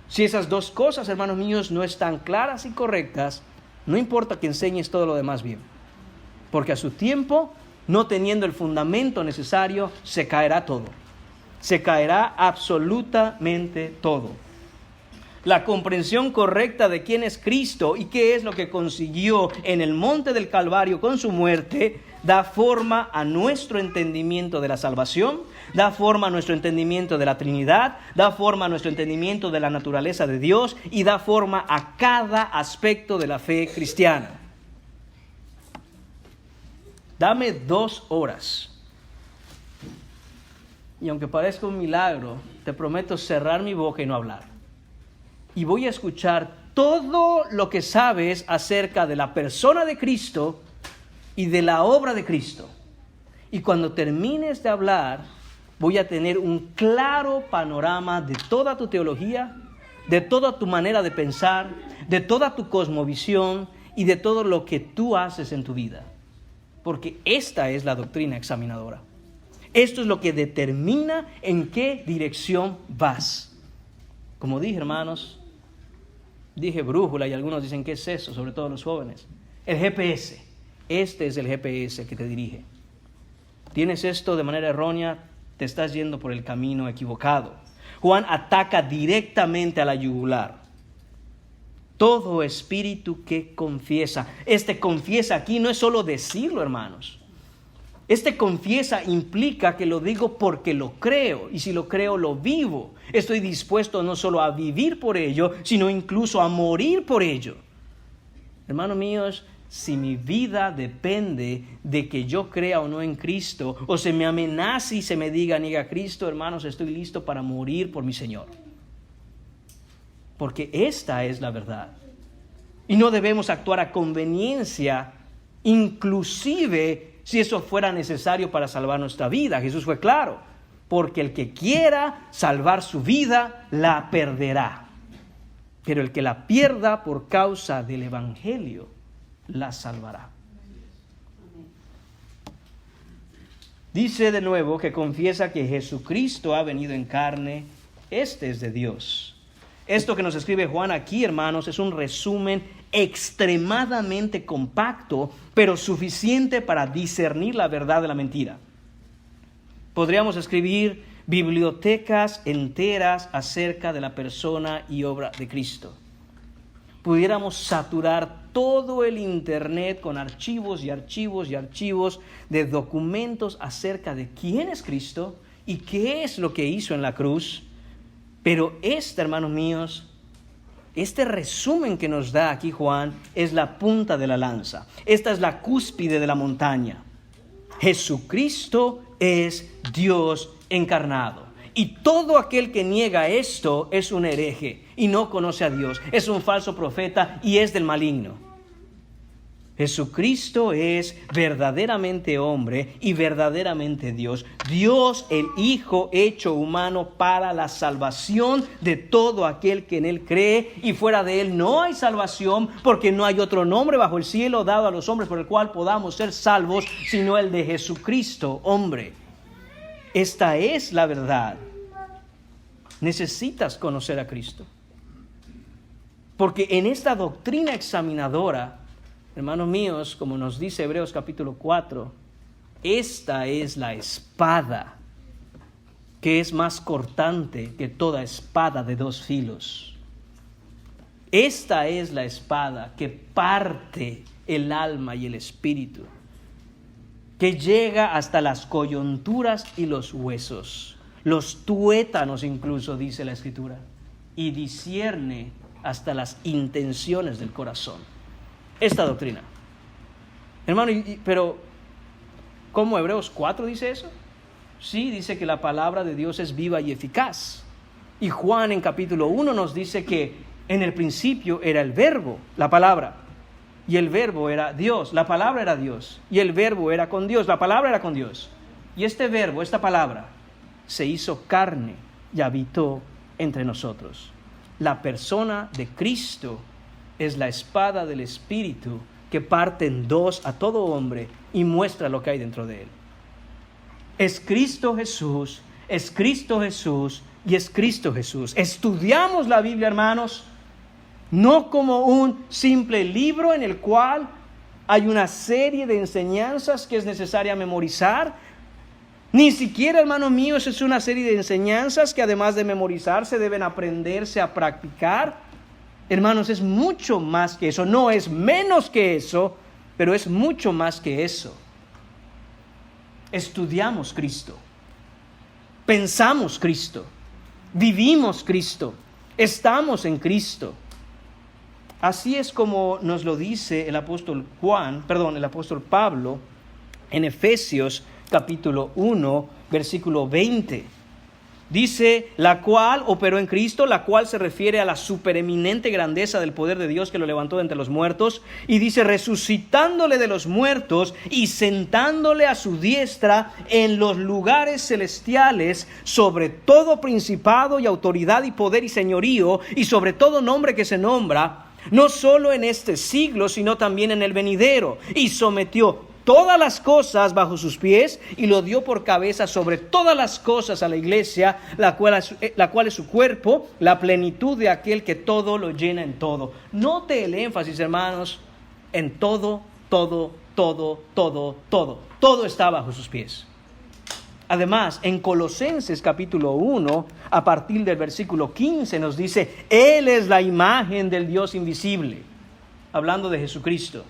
Si esas dos cosas, hermanos míos, no están claras y correctas, no importa que enseñes todo lo demás bien. Porque a su tiempo, no teniendo el fundamento necesario, se caerá todo. Se caerá absolutamente todo. La comprensión correcta de quién es Cristo y qué es lo que consiguió en el monte del Calvario con su muerte, da forma a nuestro entendimiento de la salvación, da forma a nuestro entendimiento de la Trinidad, da forma a nuestro entendimiento de la naturaleza de Dios y da forma a cada aspecto de la fe cristiana. Dame 2 horas. Y aunque parezca un milagro, te prometo cerrar mi boca y no hablar. Y voy a escuchar todo lo que sabes acerca de la persona de Cristo y de la obra de Cristo. Y cuando termines de hablar, voy a tener un claro panorama de toda tu teología, de toda tu manera de pensar, de toda tu cosmovisión y de todo lo que tú haces en tu vida. Porque esta es la doctrina examinadora. Esto es lo que determina en qué dirección vas. Como dije, hermanos, dije brújula y algunos dicen, ¿qué es eso? Sobre todo los jóvenes. El GPS. Este es el GPS que te dirige. Tienes esto de manera errónea, te estás yendo por el camino equivocado. Juan ataca directamente a la yugular. Todo espíritu que confiesa. Este confiesa aquí no es solo decirlo, hermanos. Este confiesa implica que lo digo porque lo creo. Y si lo creo, lo vivo. Estoy dispuesto no solo a vivir por ello, sino incluso a morir por ello. Hermanos míos, si mi vida depende de que yo crea o no en Cristo, o se me amenace y se me diga, niega a Cristo, hermanos, estoy listo para morir por mi Señor. Porque esta es la verdad. Y no debemos actuar a conveniencia, inclusive si eso fuera necesario para salvar nuestra vida. Jesús fue claro, porque el que quiera salvar su vida, la perderá. Pero el que la pierda por causa del Evangelio, la salvará. Dice de nuevo que confiesa que Jesucristo ha venido en carne. Este es de Dios. Esto que nos escribe Juan aquí, hermanos, es un resumen extremadamente compacto, pero suficiente para discernir la verdad de la mentira. Podríamos escribir bibliotecas enteras acerca de la persona y obra de Cristo. Pudiéramos saturar todo el internet con archivos y archivos y archivos de documentos acerca de quién es Cristo y qué es lo que hizo en la cruz. Pero hermanos míos, este resumen que nos da aquí Juan es la punta de la lanza. Esta es la cúspide de la montaña. Jesucristo es Dios encarnado. Y todo aquel que niega esto es un hereje y no conoce a Dios. Es un falso profeta y es del maligno. Jesucristo es verdaderamente hombre y verdaderamente Dios. Dios el Hijo hecho humano para la salvación de todo aquel que en Él cree. Y fuera de Él no hay salvación, porque no hay otro nombre bajo el cielo dado a los hombres por el cual podamos ser salvos, sino el de Jesucristo, hombre. Esta es la verdad. Necesitas conocer a Cristo. Porque en esta doctrina examinadora, hermanos míos, como nos dice Hebreos capítulo 4, esta es la espada que es más cortante que toda espada de dos filos. Esta es la espada que parte el alma y el espíritu, que llega hasta las coyunturas y los huesos, los tuétanos incluso, dice la Escritura, y discierne hasta las intenciones del corazón. Esta doctrina. Hermano, pero ¿cómo Hebreos 4 dice eso? Sí, dice que la palabra de Dios es viva y eficaz. Y Juan en capítulo 1 nos dice que en el principio era el verbo, la palabra. Y el verbo era Dios, la palabra era Dios. Y el verbo era con Dios, la palabra era con Dios. Y este verbo, esta palabra, se hizo carne y habitó entre nosotros. La persona de Cristo es la espada del Espíritu que parte en dos a todo hombre y muestra lo que hay dentro de él. Es Cristo Jesús, es Cristo Jesús y es Cristo Jesús. Estudiamos la Biblia, hermanos, no como un simple libro en el cual hay una serie de enseñanzas que es necesaria memorizar. Ni siquiera, hermanos míos, es una serie de enseñanzas que además de memorizarse deben aprenderse a practicar. Hermanos, es mucho más que eso. No es menos que eso, pero es mucho más que eso. Estudiamos Cristo, pensamos Cristo, vivimos Cristo, estamos en Cristo. Así es como nos lo dice el apóstol Pablo en Efesios capítulo 1, versículo 20. Dice, la cual operó en Cristo, la cual se refiere a la supereminente grandeza del poder de Dios que lo levantó de entre los muertos. Y dice, resucitándole de los muertos y sentándole a su diestra en los lugares celestiales, sobre todo principado y autoridad y poder y señorío, y sobre todo nombre que se nombra, no solo en este siglo, sino también en el venidero. Y sometió todas las cosas bajo sus pies y lo dio por cabeza sobre todas las cosas a la iglesia, la cual es su cuerpo, la plenitud de aquel que todo lo llena en todo. Note el énfasis, hermanos, en todo está bajo sus pies. Además, en Colosenses capítulo 1, a partir del versículo 15 nos dice, Él es la imagen del Dios invisible, hablando de Jesucristo,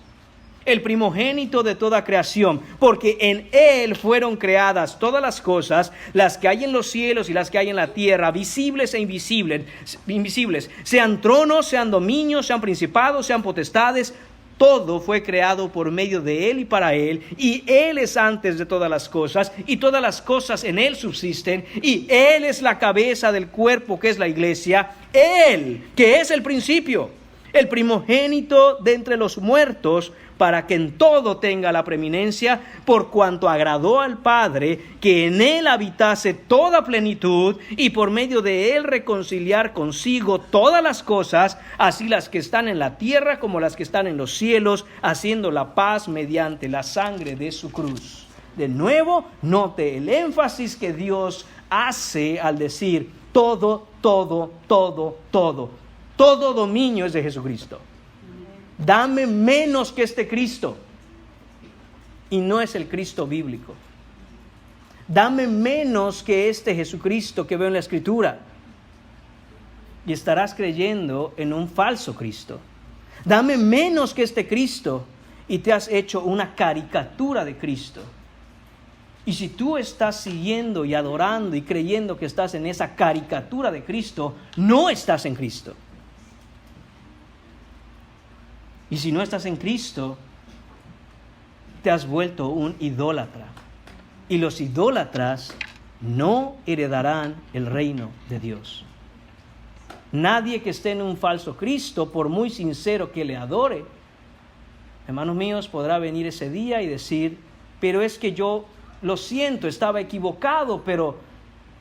el primogénito de toda creación, porque en Él fueron creadas todas las cosas, las que hay en los cielos y las que hay en la tierra, visibles e invisibles, sean tronos, sean dominios, sean principados, sean potestades. Todo fue creado por medio de Él y para Él, y Él es antes de todas las cosas, y todas las cosas en Él subsisten, y Él es la cabeza del cuerpo que es la iglesia, Él que es el principio, el primogénito de entre los muertos, para que en todo tenga la preeminencia, por cuanto agradó al Padre que en Él habitase toda plenitud, y por medio de Él reconciliar consigo todas las cosas, así las que están en la tierra como las que están en los cielos, haciendo la paz mediante la sangre de su cruz. De nuevo, note el énfasis que Dios hace al decir todo dominio es de Jesucristo. Dame menos que este Cristo. Y no es el Cristo bíblico. Dame menos que este Jesucristo que veo en la Escritura. Y estarás creyendo en un falso Cristo. Dame menos que este Cristo y te has hecho una caricatura de Cristo. Y si tú estás siguiendo y adorando y creyendo que estás en esa caricatura de Cristo, no estás en Cristo. Y si no estás en Cristo, te has vuelto un idólatra. Y los idólatras no heredarán el reino de Dios. Nadie que esté en un falso Cristo, por muy sincero que le adore, Hermanos míos, podrá venir ese día y decir, pero es que yo lo siento, estaba equivocado, pero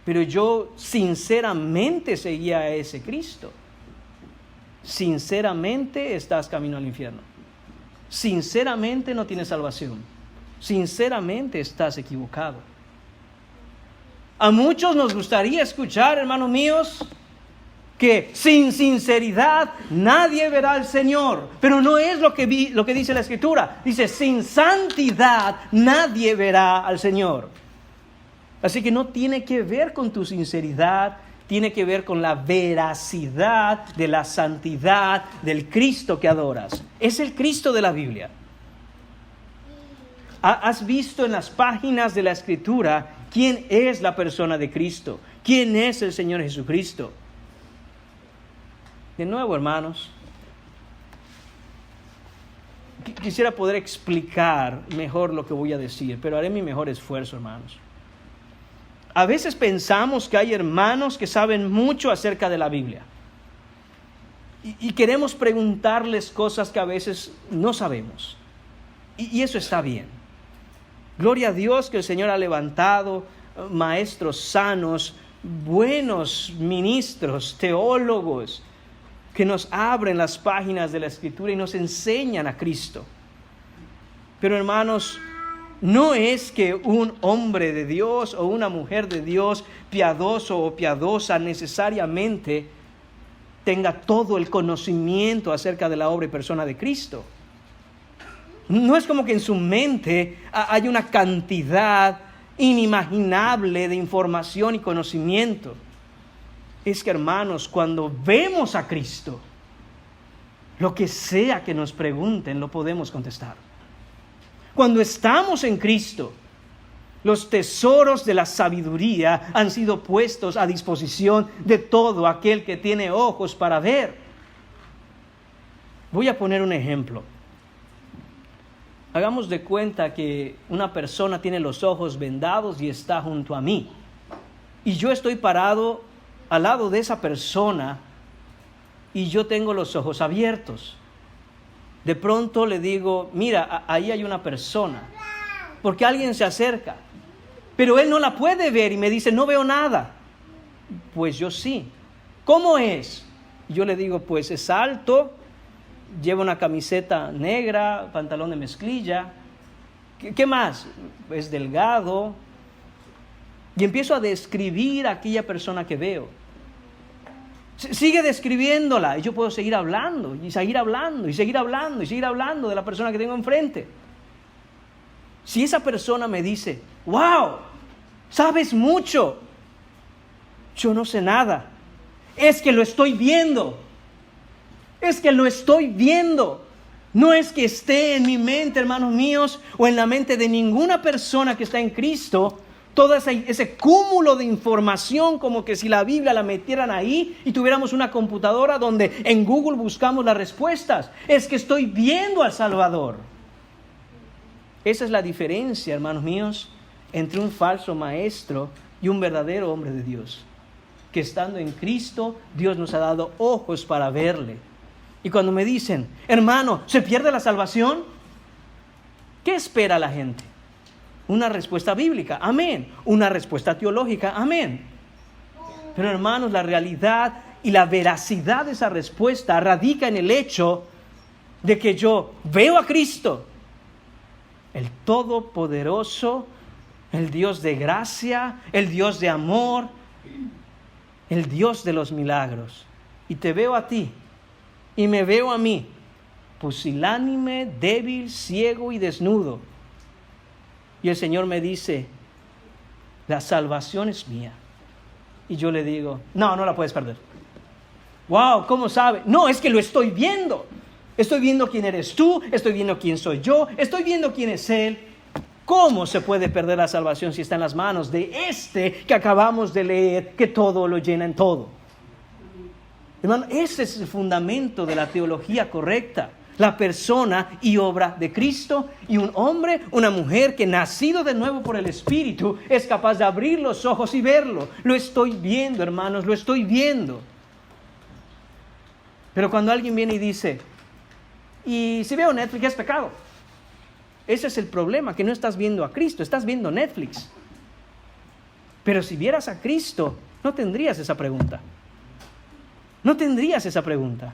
yo sinceramente seguía a ese Cristo. Sinceramente estás camino al infierno. Sinceramente no tienes salvación. Sinceramente estás equivocado. A muchos nos gustaría escuchar, hermanos míos, que sin sinceridad nadie verá al Señor. Pero no es lo que dice la Escritura. Dice, sin santidad nadie verá al Señor. Así que no tiene que ver con tu sinceridad, tiene que ver con la veracidad de la santidad del Cristo que adoras. Es el Cristo de la Biblia. ¿Has visto en las páginas de la Escritura quién es la persona de Cristo? ¿Quién es el Señor Jesucristo? De nuevo, hermanos, quisiera poder explicar mejor lo que voy a decir, pero haré mi mejor esfuerzo, hermanos. A veces pensamos que hay hermanos que saben mucho acerca de la Biblia. Y queremos preguntarles cosas que a veces no sabemos. Y eso está bien. Gloria a Dios que el Señor ha levantado maestros sanos, buenos ministros, teólogos, que nos abren las páginas de la Escritura y nos enseñan a Cristo. Pero hermanos, no es que un hombre de Dios o una mujer de Dios, piadoso o piadosa, necesariamente tenga todo el conocimiento acerca de la obra y persona de Cristo. No es como que en su mente hay una cantidad inimaginable de información y conocimiento. Es que, hermanos, cuando vemos a Cristo, lo que sea que nos pregunten, lo podemos contestar. Cuando estamos en Cristo, los tesoros de la sabiduría han sido puestos a disposición de todo aquel que tiene ojos para ver. Voy a poner un ejemplo. Hagamos de cuenta que una persona tiene los ojos vendados y está junto a mí. Y yo estoy parado al lado de esa persona y yo tengo los ojos abiertos. De pronto le digo, mira, ahí hay una persona, porque alguien se acerca, pero él no la puede ver y me dice, no veo nada. Pues yo sí. ¿Cómo es? Yo le digo, pues es alto, lleva una camiseta negra, pantalón de mezclilla. ¿Qué más? Es delgado. Y empiezo a describir a aquella persona que veo. Sigue describiéndola y yo puedo seguir hablando y seguir hablando y seguir hablando y seguir hablando de la persona que tengo enfrente. Si esa persona me dice, wow, sabes mucho, yo no sé nada. Es que lo estoy viendo. Es que lo estoy viendo. No es que esté en mi mente, hermanos míos, o en la mente de ninguna persona que está en Cristo, todo ese cúmulo de información, como que si la Biblia la metieran ahí y tuviéramos una computadora donde en Google buscamos las respuestas. Es que estoy viendo al Salvador. Esa es la diferencia, hermanos míos, entre un falso maestro y un verdadero hombre de Dios. Que estando en Cristo, Dios nos ha dado ojos para verle. Y cuando me dicen, hermano, ¿se pierde la salvación? ¿Qué espera la gente? Una respuesta bíblica, amén. Una respuesta teológica, amén. Pero hermanos, la realidad y la veracidad de esa respuesta radica en el hecho de que yo veo a Cristo, el Todopoderoso, el Dios de gracia, el Dios de amor, el Dios de los milagros. Y te veo a ti y me veo a mí, pusilánime, débil, ciego y desnudo. Y el Señor me dice, la salvación es mía. Y yo le digo, no la puedes perder. Wow, ¿cómo sabe? No, es que lo estoy viendo. Estoy viendo quién eres tú, estoy viendo quién soy yo, estoy viendo quién es Él. ¿Cómo se puede perder la salvación si está en las manos de este que acabamos de leer, que todo lo llena en todo? Hermano, ese es el fundamento de la teología correcta. La persona y obra de Cristo, y un hombre, una mujer que nacido de nuevo por el Espíritu es capaz de abrir los ojos y verlo. Lo estoy viendo, hermanos, lo estoy viendo. Pero cuando alguien viene y dice, y si veo Netflix es pecado. Ese es el problema, que no estás viendo a Cristo, estás viendo Netflix. Pero si vieras a Cristo, no tendrías esa pregunta. No tendrías esa pregunta.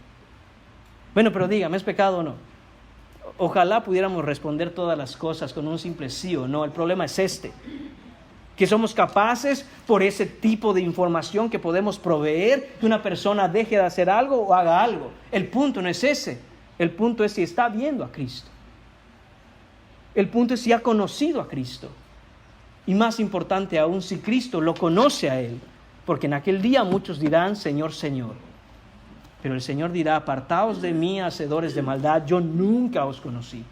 Bueno, pero dígame, ¿es pecado o no? Ojalá pudiéramos responder todas las cosas con un simple sí o no. El problema es que somos capaces, por ese tipo de información que podemos proveer, que una persona deje de hacer algo o haga algo. El punto no es ese. El punto es si está viendo a Cristo. El punto es si ha conocido a Cristo. Y más importante aún, si Cristo lo conoce a Él. Porque en aquel día muchos dirán, Señor, Señor. Pero el Señor dirá, apartaos de mí, hacedores de maldad, yo nunca os conocí.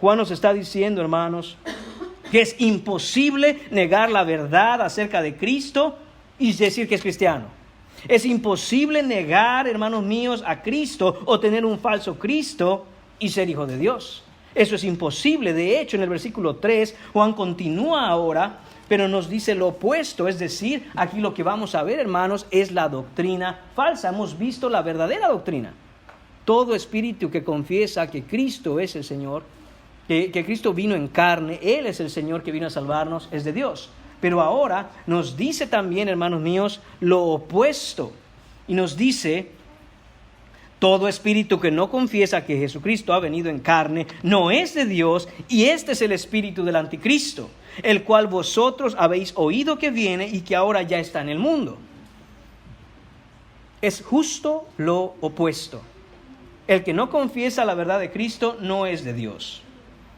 Juan nos está diciendo, hermanos, que es imposible negar la verdad acerca de Cristo y decir que es cristiano. Es imposible negar, hermanos míos, a Cristo o tener un falso Cristo y ser hijo de Dios. Eso es imposible. De hecho, en el versículo 3, Juan continúa ahora, pero nos dice lo opuesto. Es decir, aquí lo que vamos a ver, hermanos, es la doctrina falsa. Hemos visto la verdadera doctrina. Todo espíritu que confiesa que Cristo es el Señor, que Cristo vino en carne, Él es el Señor que vino a salvarnos, es de Dios. Pero ahora nos dice también, hermanos míos, lo opuesto. Y nos dice, todo espíritu que no confiesa que Jesucristo ha venido en carne, no es de Dios, y este es el espíritu del anticristo, el cual vosotros habéis oído que viene y que ahora ya está en el mundo. Es justo lo opuesto. El que no confiesa la verdad de Cristo no es de Dios.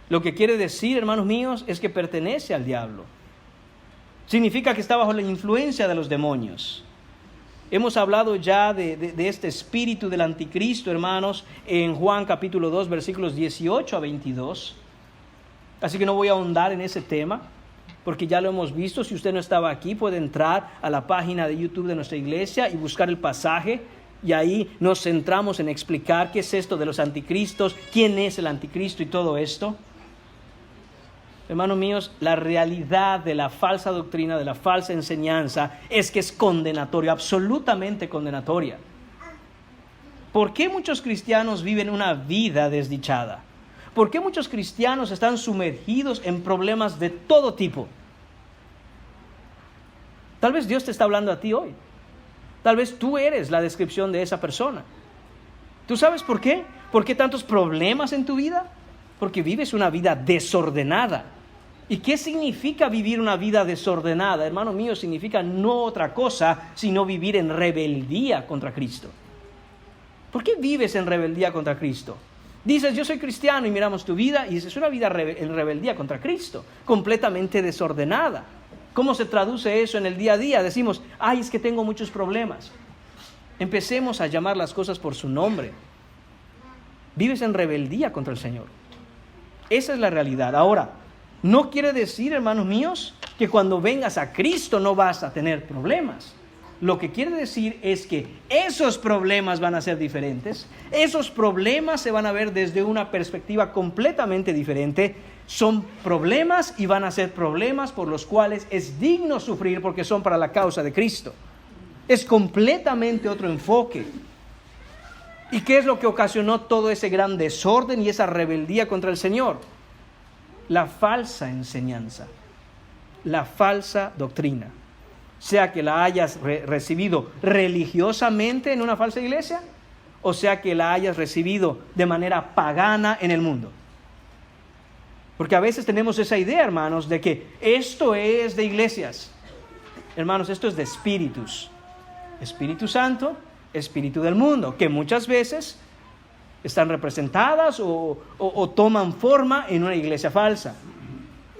Lo que quiere decir, hermanos míos, es que pertenece al diablo. Significa que está bajo la influencia de los demonios. Hemos hablado ya de este espíritu del anticristo, hermanos, en Juan capítulo 2, versículos 18 a 22. Así que no voy a ahondar en ese tema, porque ya lo hemos visto. Si usted no estaba aquí, puede entrar a la página de YouTube de nuestra iglesia y buscar el pasaje. Y ahí nos centramos en explicar qué es esto de los anticristos, quién es el anticristo y todo esto. Hermanos míos, la realidad de la falsa doctrina, de la falsa enseñanza, es que es condenatoria, absolutamente condenatoria. ¿Por qué muchos cristianos viven una vida desdichada? ¿Por qué muchos cristianos están sumergidos en problemas de todo tipo? Tal vez Dios te está hablando a ti hoy. Tal vez tú eres la descripción de esa persona. ¿Tú sabes por qué? ¿Por qué tantos problemas en tu vida? Porque vives una vida desordenada. ¿Y qué significa vivir una vida desordenada? Hermano mío, significa no otra cosa, sino vivir en rebeldía contra Cristo. ¿Por qué vives en rebeldía contra Cristo? Dices, yo soy cristiano, y miramos tu vida, y dices, una vida en rebeldía contra Cristo, completamente desordenada. ¿Cómo se traduce eso en el día a día? Decimos, ay, es que tengo muchos problemas. Empecemos a llamar las cosas por su nombre. Vives en rebeldía contra el Señor. Esa es la realidad. Ahora, no quiere decir, hermanos míos, que cuando vengas a Cristo no vas a tener problemas. Lo que quiere decir es que esos problemas van a ser diferentes. Esos problemas se van a ver desde una perspectiva completamente diferente. Son problemas y van a ser problemas por los cuales es digno sufrir porque son para la causa de Cristo. Es completamente otro enfoque. ¿Y qué es lo que ocasionó todo ese gran desorden y esa rebeldía contra el Señor? La falsa enseñanza, la falsa doctrina. Sea que la hayas recibido religiosamente en una falsa iglesia, o sea que la hayas recibido de manera pagana en el mundo. Porque a veces tenemos esa idea, hermanos, de que esto es de iglesias. Hermanos, esto es de espíritus. Espíritu Santo, espíritu del mundo, que muchas veces están representadas o toman forma en una iglesia falsa.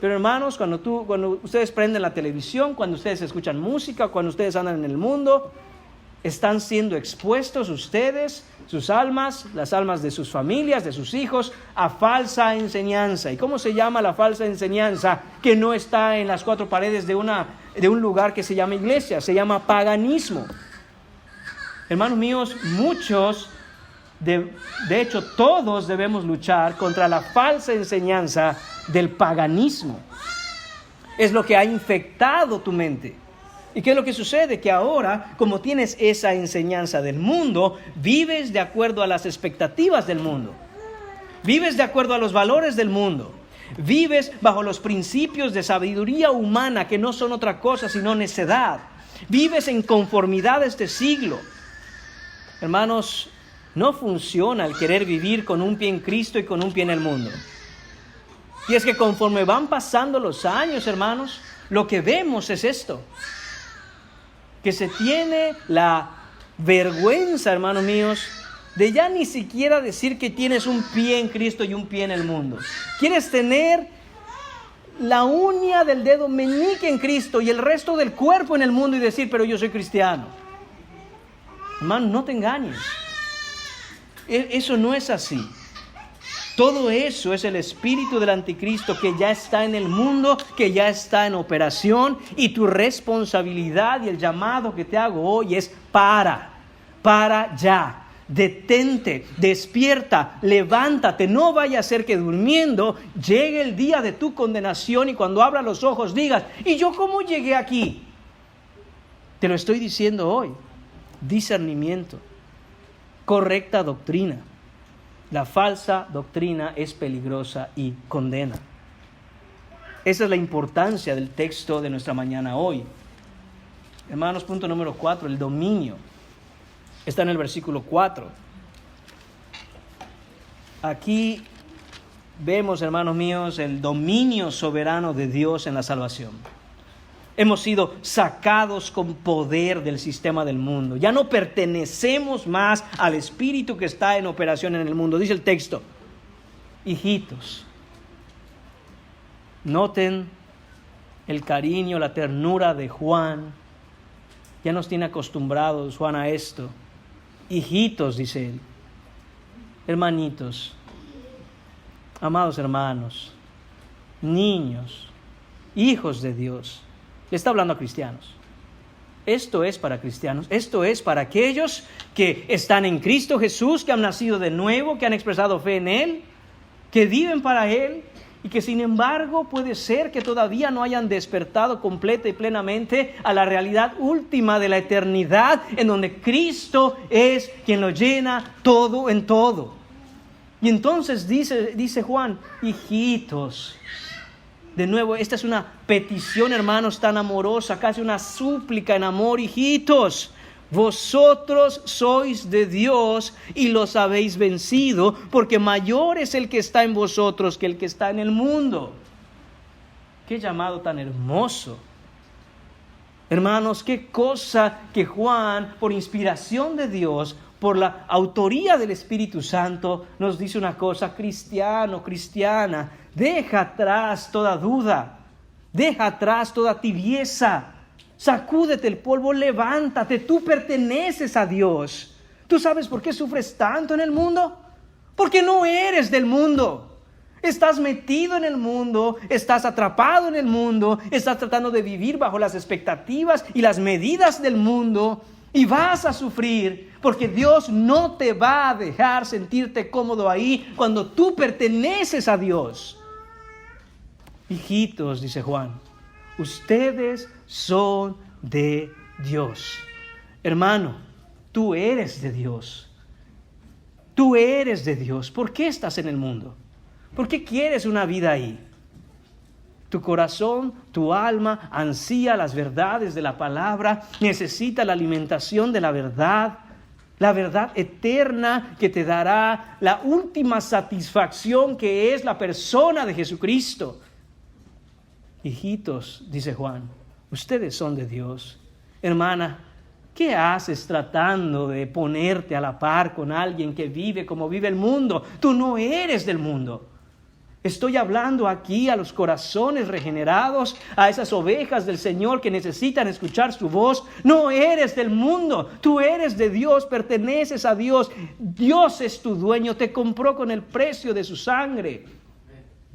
Pero hermanos, cuando ustedes prenden la televisión, cuando ustedes escuchan música, cuando ustedes andan en el mundo, están siendo expuestos ustedes, sus almas, las almas de sus familias, de sus hijos, a falsa enseñanza. ¿Y cómo se llama la falsa enseñanza que no está en las cuatro paredes de un lugar que se llama iglesia? Se llama paganismo. Hermanos míos, muchos, de hecho todos debemos luchar contra la falsa enseñanza del paganismo. Es lo que ha infectado tu mente. ¿Y qué es lo que sucede? Que ahora, como tienes esa enseñanza del mundo, vives de acuerdo a las expectativas del mundo. Vives de acuerdo a los valores del mundo. Vives bajo los principios de sabiduría humana que no son otra cosa sino necedad. Vives en conformidad a este siglo. Hermanos, no funciona el querer vivir con un pie en Cristo y con un pie en el mundo. Y es que conforme van pasando los años, hermanos, lo que vemos es esto. Que se tiene la vergüenza, hermanos míos, de ya ni siquiera decir que tienes un pie en Cristo y un pie en el mundo. Quieres tener la uña del dedo meñique en Cristo y el resto del cuerpo en el mundo y decir, pero yo soy cristiano. Hermano, no te engañes. Eso no es así. Todo eso es el espíritu del anticristo que ya está en el mundo, que ya está en operación, y tu responsabilidad y el llamado que te hago hoy es para ya. Detente, despierta, levántate, no vaya a ser que durmiendo llegue el día de tu condenación y cuando abras los ojos digas, ¿y yo cómo llegué aquí? Te lo estoy diciendo hoy. Discernimiento, correcta doctrina. La falsa doctrina es peligrosa y condena. Esa es la importancia del texto de nuestra mañana hoy. Hermanos, punto número 4, el dominio. Está en el versículo 4. Aquí vemos, hermanos míos, el dominio soberano de Dios en la salvación. Hemos sido sacados con poder del sistema del mundo. Ya no pertenecemos más al espíritu que está en operación en el mundo. Dice el texto, hijitos, noten el cariño, la ternura de Juan. Ya nos tiene acostumbrados Juan a esto. Hijitos, dice él, hermanitos, amados hermanos, niños, hijos de Dios. Le está hablando a cristianos. Esto es para cristianos. Esto es para aquellos que están en Cristo Jesús, que han nacido de nuevo, que han expresado fe en Él, que viven para Él y que sin embargo puede ser que todavía no hayan despertado completa y plenamente a la realidad última de la eternidad, en donde Cristo es quien lo llena todo en todo. Y entonces dice Juan, hijitos. De nuevo, esta es una petición, hermanos, tan amorosa, casi una súplica en amor. Hijitos, vosotros sois de Dios y los habéis vencido, porque mayor es el que está en vosotros que el que está en el mundo. Qué llamado tan hermoso. Hermanos, qué cosa que Juan, por inspiración de Dios, por la autoría del Espíritu Santo, nos dice una cosa: cristiano, cristiana, deja atrás toda duda, deja atrás toda tibieza, sacúdete el polvo, levántate, tú perteneces a Dios. ¿Tú sabes por qué sufres tanto en el mundo? Porque no eres del mundo. Estás metido en el mundo, estás atrapado en el mundo, estás tratando de vivir bajo las expectativas y las medidas del mundo y vas a sufrir porque Dios no te va a dejar sentirte cómodo ahí cuando tú perteneces a Dios. Hijitos, dice Juan, ustedes son de Dios. Hermano, tú eres de Dios. Tú eres de Dios. ¿Por qué estás en el mundo? ¿Por qué quieres una vida ahí? Tu corazón, tu alma ansía las verdades de la palabra, necesita la alimentación de la verdad eterna que te dará la última satisfacción, que es la persona de Jesucristo. Hijitos, dice Juan, ustedes son de Dios. Hermana, ¿qué haces tratando de ponerte a la par con alguien que vive como vive el mundo? Tú no eres del mundo. Estoy hablando aquí a los corazones regenerados, a esas ovejas del Señor que necesitan escuchar su voz. No eres del mundo, tú eres de Dios, perteneces a Dios. Dios es tu dueño, te compró con el precio de su sangre.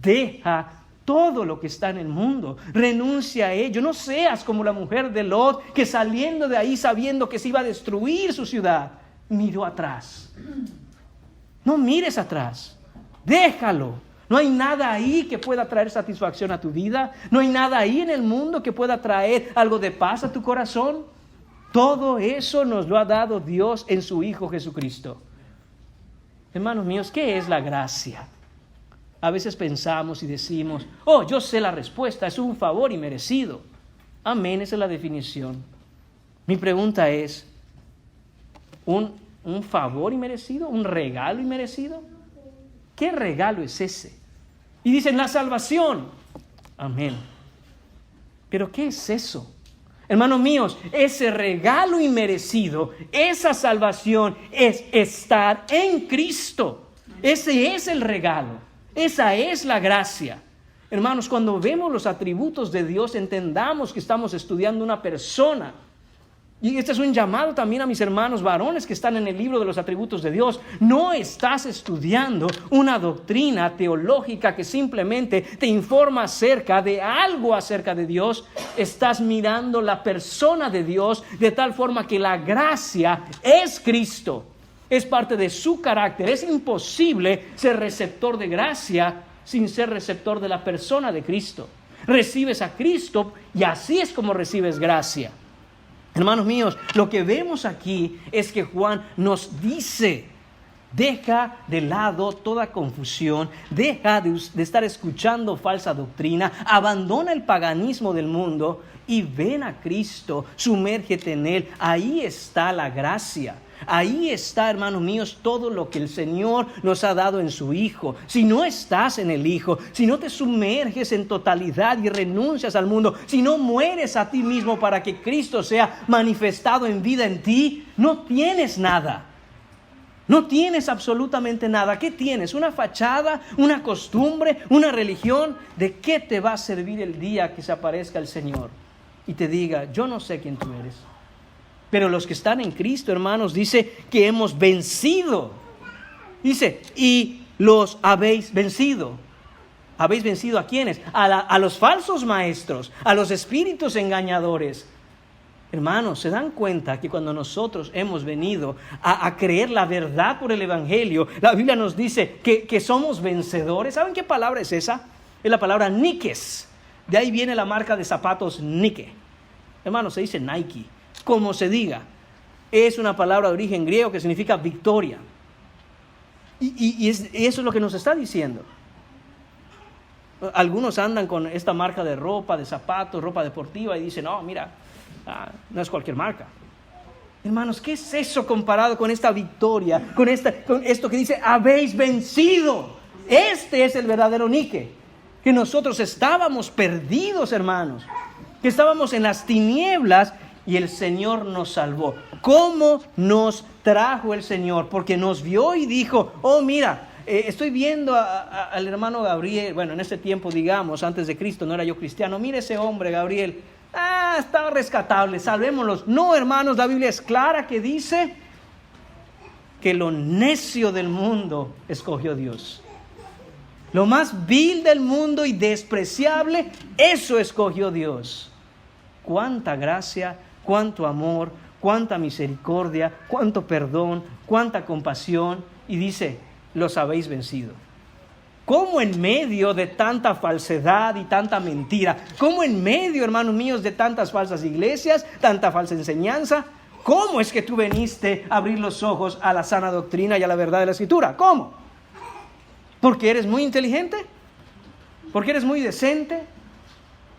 Deja todo lo que está en el mundo, renuncia a ello. No seas como la mujer de Lot, que saliendo de ahí sabiendo que se iba a destruir su ciudad, miró atrás. No mires atrás, déjalo. No hay nada ahí que pueda traer satisfacción a tu vida. No hay nada ahí en el mundo que pueda traer algo de paz a tu corazón. Todo eso nos lo ha dado Dios en su Hijo Jesucristo. Hermanos míos, ¿qué es la gracia? A veces pensamos y decimos, oh, yo sé la respuesta, es un favor inmerecido. Amén, esa es la definición. Mi pregunta es, ¿un favor inmerecido? ¿Un regalo inmerecido? ¿Qué regalo es ese? Y dicen, la salvación. Amén. ¿Pero qué es eso? Hermanos míos, ese regalo inmerecido, esa salvación es estar en Cristo. Ese es el regalo. Esa es la gracia. Hermanos, cuando vemos los atributos de Dios, entendamos que estamos estudiando una persona. Y este es un llamado también a mis hermanos varones que están en el libro de los atributos de Dios. No estás estudiando una doctrina teológica que simplemente te informa acerca de algo acerca de Dios. Estás mirando la persona de Dios de tal forma que la gracia es Cristo. Es parte de su carácter. Es imposible ser receptor de gracia sin ser receptor de la persona de Cristo. Recibes a Cristo y así es como recibes gracia. Hermanos míos, lo que vemos aquí es que Juan nos dice, deja de lado toda confusión, deja de estar escuchando falsa doctrina, abandona el paganismo del mundo y ven a Cristo, sumérgete en Él. Ahí está la gracia. Ahí está, hermanos míos, todo lo que el Señor nos ha dado en su Hijo. Si no estás en el Hijo, si no te sumerges en totalidad y renuncias al mundo, si no mueres a ti mismo para que Cristo sea manifestado en vida en ti, no tienes nada. No tienes absolutamente nada. ¿Qué tienes? ¿Una fachada? ¿Una costumbre? ¿Una religión? ¿De qué te va a servir el día que se aparezca el Señor y te diga, yo no sé quién tú eres? Pero los que están en Cristo, hermanos, dice que hemos vencido. Dice, y los habéis vencido. ¿Habéis vencido a quiénes? A los falsos maestros, a los espíritus engañadores. Hermanos, ¿se dan cuenta que cuando nosotros hemos venido a creer la verdad por el Evangelio, la Biblia nos dice que somos vencedores? ¿Saben qué palabra es esa? Es la palabra Nikes. De ahí viene la marca de zapatos Nike. Hermanos, se dice Nike. Como se diga, es una palabra de origen griego que significa victoria. Y eso es lo que nos está diciendo. Algunos andan con esta marca de ropa, de zapatos, ropa deportiva y dicen, no, mira, no es cualquier marca. Hermanos, ¿qué es eso comparado con esta victoria? Con esto que dice, habéis vencido. Este es el verdadero Nike. Que nosotros estábamos perdidos, hermanos. Que estábamos en las tinieblas y el Señor nos salvó. ¿Cómo nos trajo el Señor? Porque nos vio y dijo, oh mira, estoy viendo al hermano Gabriel. Bueno, en ese tiempo, digamos, antes de Cristo, no era yo cristiano. Mira ese hombre, Gabriel. Estaba rescatable, salvémoslos. No, hermanos, la Biblia es clara que dice que lo necio del mundo escogió Dios. Lo más vil del mundo y despreciable, eso escogió Dios. Cuánta gracia, cuánto amor, cuánta misericordia, cuánto perdón, cuánta compasión. Y dice, los habéis vencido. ¿Cómo en medio de tanta falsedad y tanta mentira? ¿Cómo en medio, hermanos míos, de tantas falsas iglesias, tanta falsa enseñanza? ¿Cómo es que tú veniste a abrir los ojos a la sana doctrina y a la verdad de la Escritura? ¿Cómo? ¿Porque eres muy inteligente? ¿Porque eres muy decente?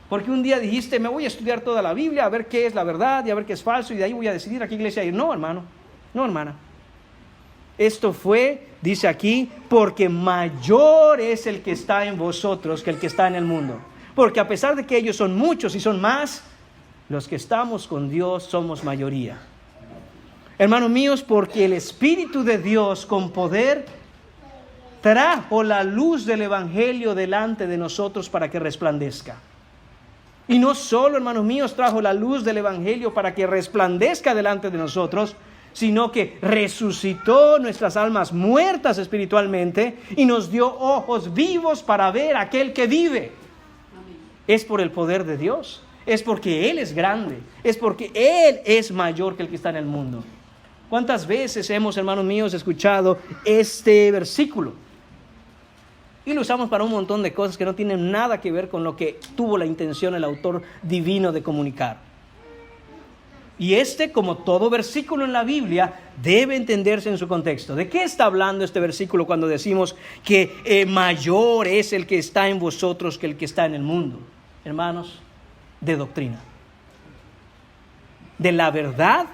Porque un día dijiste, me voy a estudiar toda la Biblia, a ver qué es la verdad y a ver qué es falso, y de ahí voy a decidir a qué iglesia ir. No, hermano, no, hermana. Esto fue, dice aquí, porque mayor es el que está en vosotros que el que está en el mundo. Porque a pesar de que ellos son muchos y son más, los que estamos con Dios somos mayoría. Hermanos míos, porque el Espíritu de Dios con poder trajo la luz del Evangelio delante de nosotros para que resplandezca. Y no solo, hermanos míos, trajo la luz del Evangelio para que resplandezca delante de nosotros, sino que resucitó nuestras almas muertas espiritualmente y nos dio ojos vivos para ver a aquel que vive. Es por el poder de Dios, es porque Él es grande, es porque Él es mayor que el que está en el mundo. ¿Cuántas veces hemos, hermanos míos, escuchado este versículo? Y lo usamos para un montón de cosas que no tienen nada que ver con lo que tuvo la intención el autor divino de comunicar. Y como todo versículo en la Biblia, debe entenderse en su contexto. ¿De qué está hablando este versículo cuando decimos que mayor es el que está en vosotros que el que está en el mundo? Hermanos, de doctrina. De la verdad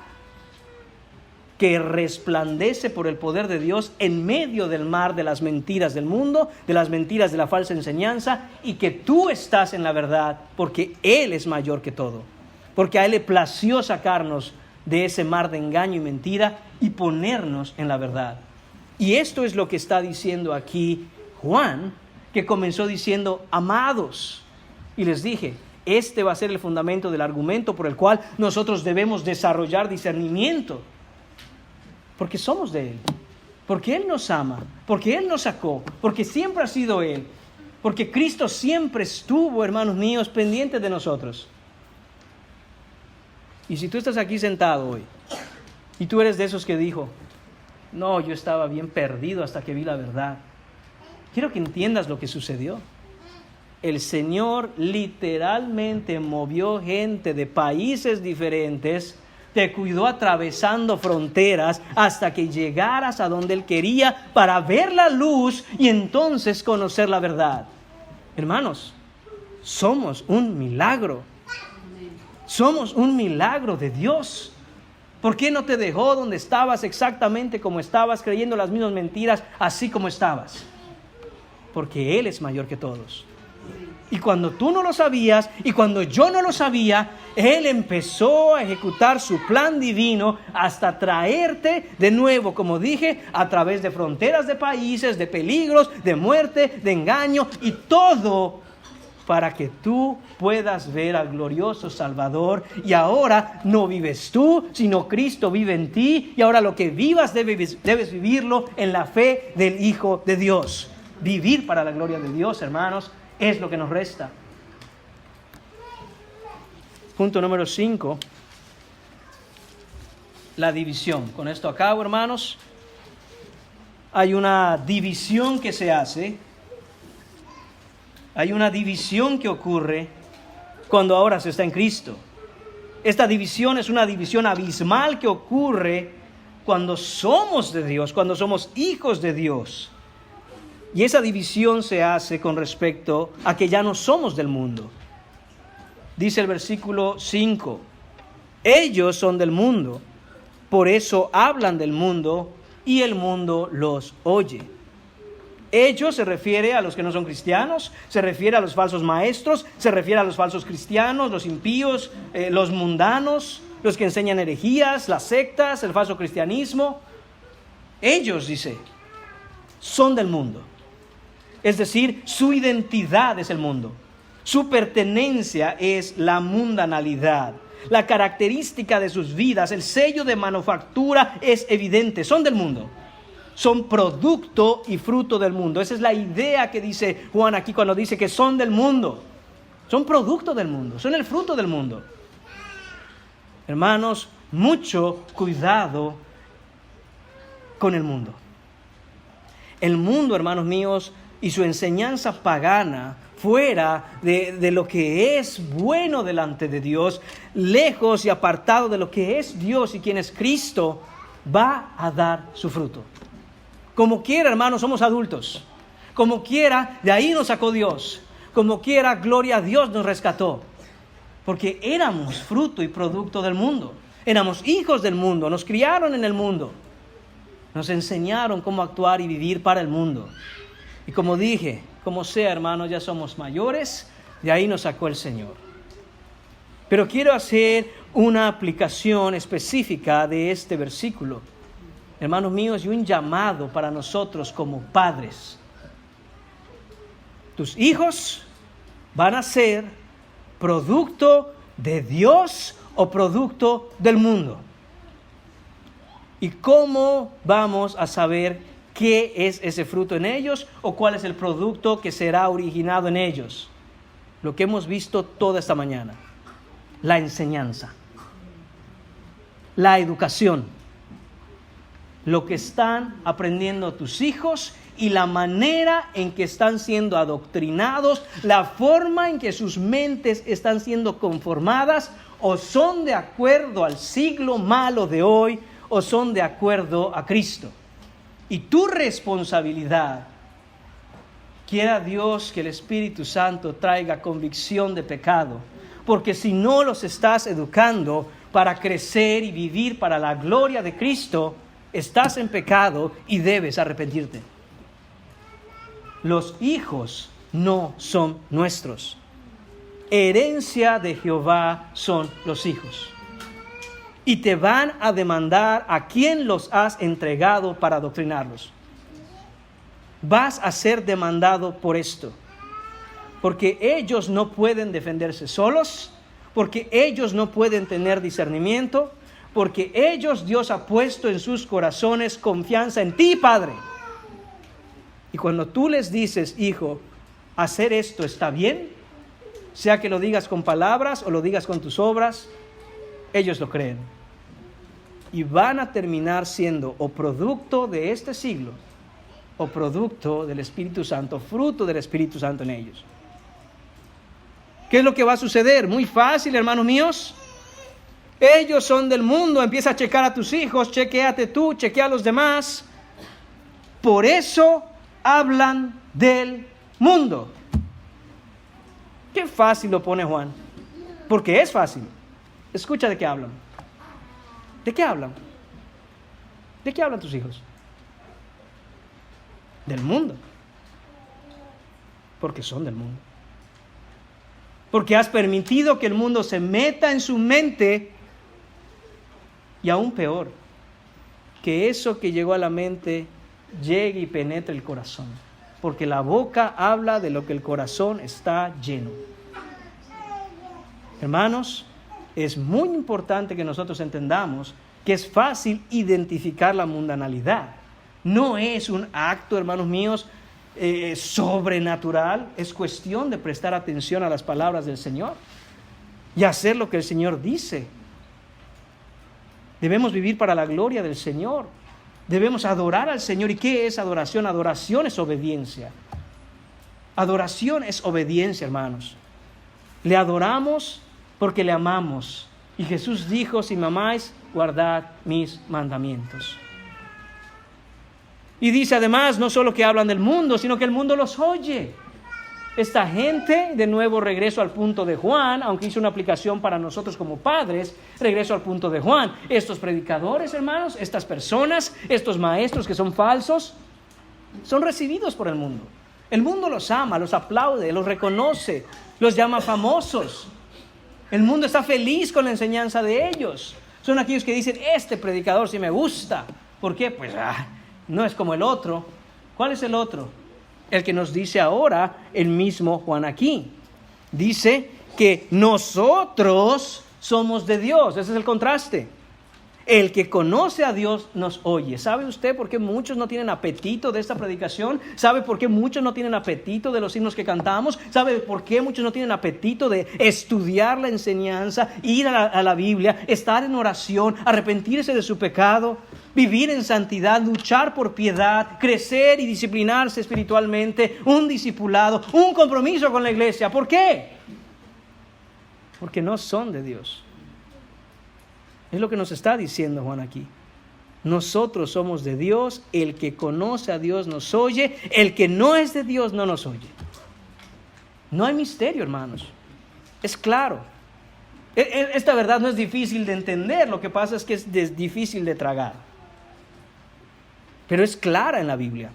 que resplandece por el poder de Dios en medio del mar de las mentiras del mundo, de las mentiras de la falsa enseñanza, y que tú estás en la verdad porque Él es mayor que todo, porque a Él le plació sacarnos de ese mar de engaño y mentira y ponernos en la verdad. Y esto es lo que está diciendo aquí Juan, que comenzó diciendo, amados, y les dije, este va a ser el fundamento del argumento por el cual nosotros debemos desarrollar discernimiento. Porque somos de Él, porque Él nos ama, porque Él nos sacó, porque siempre ha sido Él, porque Cristo siempre estuvo, hermanos míos, pendiente de nosotros. Y si tú estás aquí sentado hoy, y tú eres de esos que dijo, no, yo estaba bien perdido hasta que vi la verdad, quiero que entiendas lo que sucedió. El Señor literalmente movió gente de países diferentes, te cuidó atravesando fronteras hasta que llegaras a donde Él quería para ver la luz y entonces conocer la verdad. Hermanos, somos un milagro. Somos un milagro de Dios. ¿Por qué no te dejó donde estabas exactamente como estabas, creyendo las mismas mentiras, así como estabas? Porque Él es mayor que todos. Y cuando tú no lo sabías, y cuando yo no lo sabía, Él empezó a ejecutar su plan divino hasta traerte de nuevo, como dije, a través de fronteras de países, de peligros, de muerte, de engaño, y todo para que tú puedas ver al glorioso Salvador. Y ahora no vives tú, sino Cristo vive en ti, y ahora lo que vivas debes vivirlo en la fe del Hijo de Dios. Vivir para la gloria de Dios, hermanos, es lo que nos resta. Punto número 5. La división. Con esto acabo, hermanos. Hay una división que se hace. Hay una división que ocurre cuando ahora se está en Cristo. Esta división es una división abismal que ocurre cuando somos de Dios, cuando somos hijos de Dios. Y esa división se hace con respecto a que ya no somos del mundo. Dice el versículo 5, ellos son del mundo, por eso hablan del mundo y el mundo los oye. Ellos se refiere a los que no son cristianos, se refiere a los falsos maestros, se refiere a los falsos cristianos, los impíos, los mundanos, los que enseñan herejías, las sectas, el falso cristianismo. Ellos, dice, son del mundo. Es decir, su identidad es el mundo. Su pertenencia es la mundanalidad. La característica de sus vidas, el sello de manufactura es evidente. Son del mundo. Son producto y fruto del mundo. Esa es la idea que dice Juan aquí cuando dice que son del mundo. Son producto del mundo. Son el fruto del mundo. Hermanos, mucho cuidado con el mundo. El mundo, hermanos míos, y su enseñanza pagana, fuera de lo que es bueno delante de Dios, lejos y apartado de lo que es Dios y quien es Cristo, va a dar su fruto. Como quiera, hermanos, somos adultos. Como quiera, de ahí nos sacó Dios. Como quiera, gloria a Dios, nos rescató. Porque éramos fruto y producto del mundo. Éramos hijos del mundo, nos criaron en el mundo. Nos enseñaron cómo actuar y vivir para el mundo. Y como dije, como sea, hermanos, ya somos mayores, de ahí nos sacó el Señor. Pero quiero hacer una aplicación específica de este versículo, hermanos míos, y un llamado para nosotros como padres. Tus hijos van a ser producto de Dios o producto del mundo. ¿Y cómo vamos a saber qué es ese fruto en ellos o cuál es el producto que será originado en ellos? Lo que hemos visto toda esta mañana: la enseñanza, la educación, lo que están aprendiendo tus hijos y la manera en que están siendo adoctrinados, la forma en que sus mentes están siendo conformadas, o son de acuerdo al siglo malo de hoy, o son de acuerdo a Cristo. Y tu responsabilidad, quiera Dios que el Espíritu Santo traiga convicción de pecado, porque si no los estás educando para crecer y vivir para la gloria de Cristo, estás en pecado y debes arrepentirte. Los hijos no son nuestros. Herencia de Jehová son los hijos. Y te van a demandar a quién los has entregado para adoctrinarlos. Vas a ser demandado por esto. Porque ellos no pueden defenderse solos, porque ellos no pueden tener discernimiento, porque ellos, Dios ha puesto en sus corazones confianza en ti, Padre. Y cuando tú les dices, hijo, hacer esto está bien, sea que lo digas con palabras o lo digas con tus obras, ellos lo creen. Y van a terminar siendo o producto de este siglo, o producto del Espíritu Santo, fruto del Espíritu Santo en ellos. ¿Qué es lo que va a suceder? Muy fácil, hermanos míos. Ellos son del mundo. Empieza a checar a tus hijos, chequéate tú, chequea a los demás. Por eso hablan del mundo. Qué fácil lo pone Juan. Porque es fácil. Escucha de qué hablan. ¿De qué hablan? ¿De qué hablan tus hijos? Del mundo. Porque son del mundo. Porque has permitido que el mundo se meta en su mente, y aún peor, que eso que llegó a la mente llegue y penetre el corazón. Porque la boca habla de lo que el corazón está lleno. Hermanos, es muy importante que nosotros entendamos que es fácil identificar la mundanalidad. No es un acto, hermanos míos, sobrenatural. Es cuestión de prestar atención a las palabras del Señor y hacer lo que el Señor dice. Debemos vivir para la gloria del Señor. Debemos adorar al Señor. ¿Y qué es adoración? Adoración es obediencia. Adoración es obediencia, hermanos. Le adoramos porque le amamos. Y Jesús dijo, si me amáis, guardad mis mandamientos. Y dice además, no solo que hablan del mundo, sino que el mundo los oye. Esta gente, de nuevo regreso al punto de Juan, aunque hizo una aplicación para nosotros como padres, regreso al punto de Juan. Estos predicadores, hermanos, estas personas, estos maestros que son falsos, son recibidos por el mundo. El mundo los ama, los aplaude, los reconoce, los llama famosos. El mundo está feliz con la enseñanza de ellos. Son aquellos que dicen, este predicador sí me gusta. ¿Por qué? Pues no es como el otro. ¿Cuál es el otro? El que nos dice ahora el mismo Juan aquí. Dice que nosotros somos de Dios. Ese es el contraste. El que conoce a Dios nos oye. ¿Sabe usted por qué muchos no tienen apetito de esta predicación? ¿Sabe por qué muchos no tienen apetito de los himnos que cantamos? ¿Sabe por qué muchos no tienen apetito de estudiar la enseñanza, ir a la Biblia, estar en oración, arrepentirse de su pecado, vivir en santidad, luchar por piedad, crecer y disciplinarse espiritualmente, un discipulado, un compromiso con la iglesia? ¿Por qué? Porque no son de Dios. Es lo que nos está diciendo Juan aquí. Nosotros somos de Dios, el que conoce a Dios nos oye, el que no es de Dios no nos oye. No hay misterio, hermanos. Es claro. Esta verdad no es difícil de entender, lo que pasa es que es difícil de tragar. Pero es clara en la Biblia.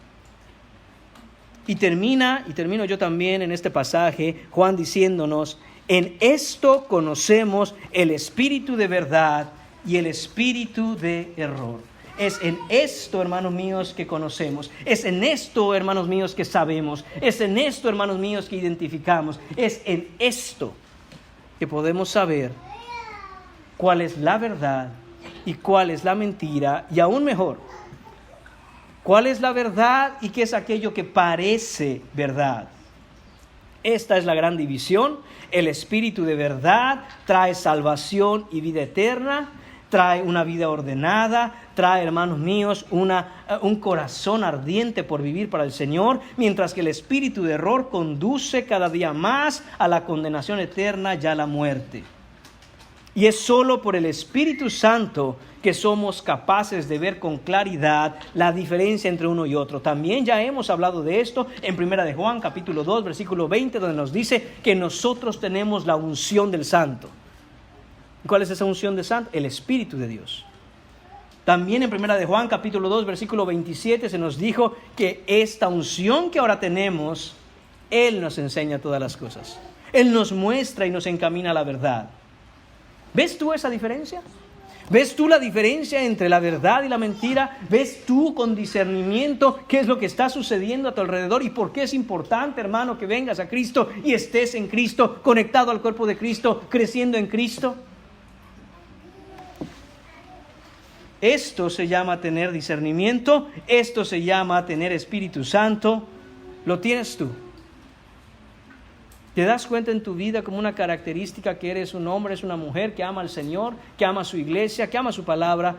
Y termino yo también en este pasaje, Juan diciéndonos, en esto conocemos el espíritu de verdad y el espíritu de error. Es en esto, hermanos míos, que conocemos. Es en esto, hermanos míos, que sabemos. Es en esto, hermanos míos, que identificamos. Es en esto que podemos saber cuál es la verdad y cuál es la mentira. Y aún mejor, cuál es la verdad y qué es aquello que parece verdad. Esta es la gran división. El espíritu de verdad trae salvación y vida eterna, trae una vida ordenada, trae, hermanos míos, un corazón ardiente por vivir para el Señor, mientras que el espíritu de error conduce cada día más a la condenación eterna y a la muerte. Y es solo por el Espíritu Santo que somos capaces de ver con claridad la diferencia entre uno y otro. También ya hemos hablado de esto en 1 de Juan, capítulo 2, versículo 20, donde nos dice que nosotros tenemos la unción del Santo. ¿Cuál es esa unción del Santo? El Espíritu de Dios. También en 1 de Juan, capítulo 2, versículo 27, se nos dijo que esta unción que ahora tenemos, Él nos enseña todas las cosas. Él nos muestra y nos encamina a la verdad. ¿Ves tú esa diferencia? ¿Ves tú la diferencia entre la verdad y la mentira? ¿Ves tú con discernimiento qué es lo que está sucediendo a tu alrededor y por qué es importante, hermano, que vengas a Cristo y estés en Cristo, conectado al cuerpo de Cristo, creciendo en Cristo? Esto se llama tener discernimiento, esto se llama tener Espíritu Santo. Lo tienes tú. ¿Te das cuenta en tu vida como una característica que eres un hombre, es una mujer que ama al Señor, que ama su iglesia, que ama su palabra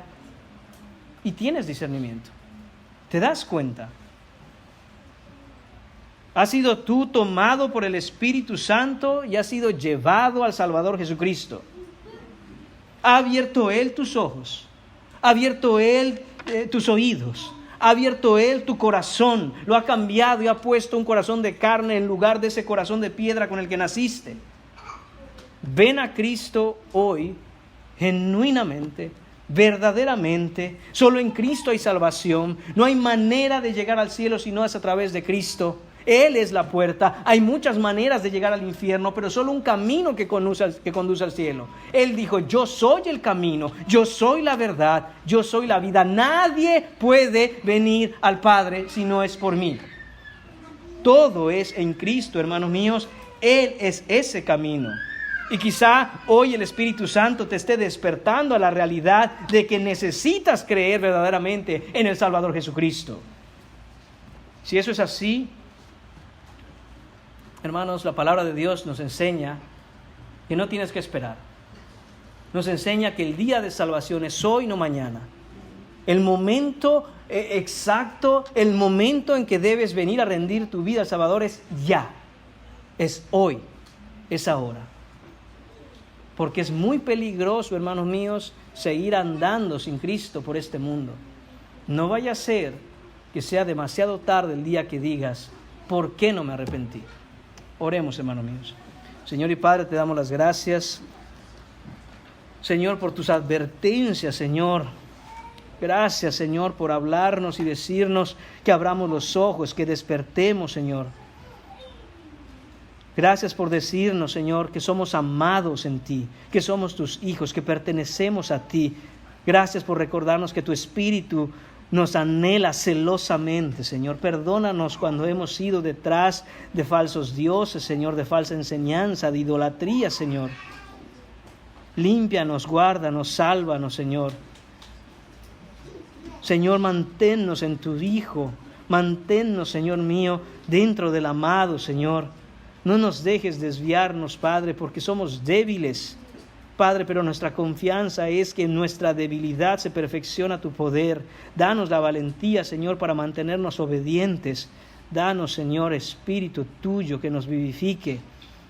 y tienes discernimiento? ¿Te das cuenta? ¿Has sido tú tomado por el Espíritu Santo y has sido llevado al Salvador Jesucristo? ¿Ha abierto Él tus ojos? ¿Ha abierto Él tus oídos? ¿Ha abierto Él tu corazón? Lo ha cambiado y ha puesto un corazón de carne en lugar de ese corazón de piedra con el que naciste. Ven a Cristo hoy, genuinamente, verdaderamente. Solo en Cristo hay salvación. No hay manera de llegar al cielo si no es a través de Cristo. Él es la puerta. Hay muchas maneras de llegar al infierno, pero solo un camino que conduce al cielo. Él dijo, yo soy el camino, yo soy la verdad, yo soy la vida. Nadie puede venir al Padre si no es por mí. Todo es en Cristo, hermanos míos. Él es ese camino. Y quizá hoy el Espíritu Santo te esté despertando a la realidad de que necesitas creer verdaderamente en el Salvador Jesucristo. Si eso es así, hermanos, la palabra de Dios nos enseña que no tienes que esperar. Nos enseña que el día de salvación es hoy, no mañana. El momento exacto, el momento en que debes venir a rendir tu vida al Salvador es ya. Es hoy, es ahora. Porque es muy peligroso, hermanos míos, seguir andando sin Cristo por este mundo. No vaya a ser que sea demasiado tarde el día que digas, ¿por qué no me arrepentí? Oremos, hermanos míos. Señor y Padre, te damos las gracias, Señor, por tus advertencias, Señor. Gracias, Señor, por hablarnos y decirnos que abramos los ojos, que despertemos, Señor. Gracias por decirnos, Señor, que somos amados en ti, que somos tus hijos, que pertenecemos a ti. Gracias por recordarnos que tu Espíritu nos anhela celosamente, Señor. Perdónanos cuando hemos ido detrás de falsos dioses, Señor, de falsa enseñanza, de idolatría, Señor. Límpianos, guárdanos, sálvanos, Señor. Señor, manténnos en tu Hijo. Manténnos, Señor mío, dentro del amado, Señor. No nos dejes desviarnos, Padre, porque somos débiles, Padre, pero nuestra confianza es que en nuestra debilidad se perfecciona tu poder. Danos la valentía, Señor, para mantenernos obedientes. Danos, Señor, Espíritu tuyo que nos vivifique.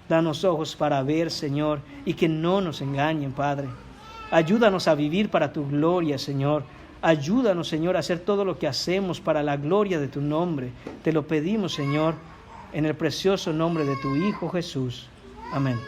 Danos ojos para ver, Señor, y que no nos engañen, Padre. Ayúdanos a vivir para tu gloria, Señor. Ayúdanos, Señor, a hacer todo lo que hacemos para la gloria de tu nombre. Te lo pedimos, Señor, en el precioso nombre de tu Hijo Jesús. Amén.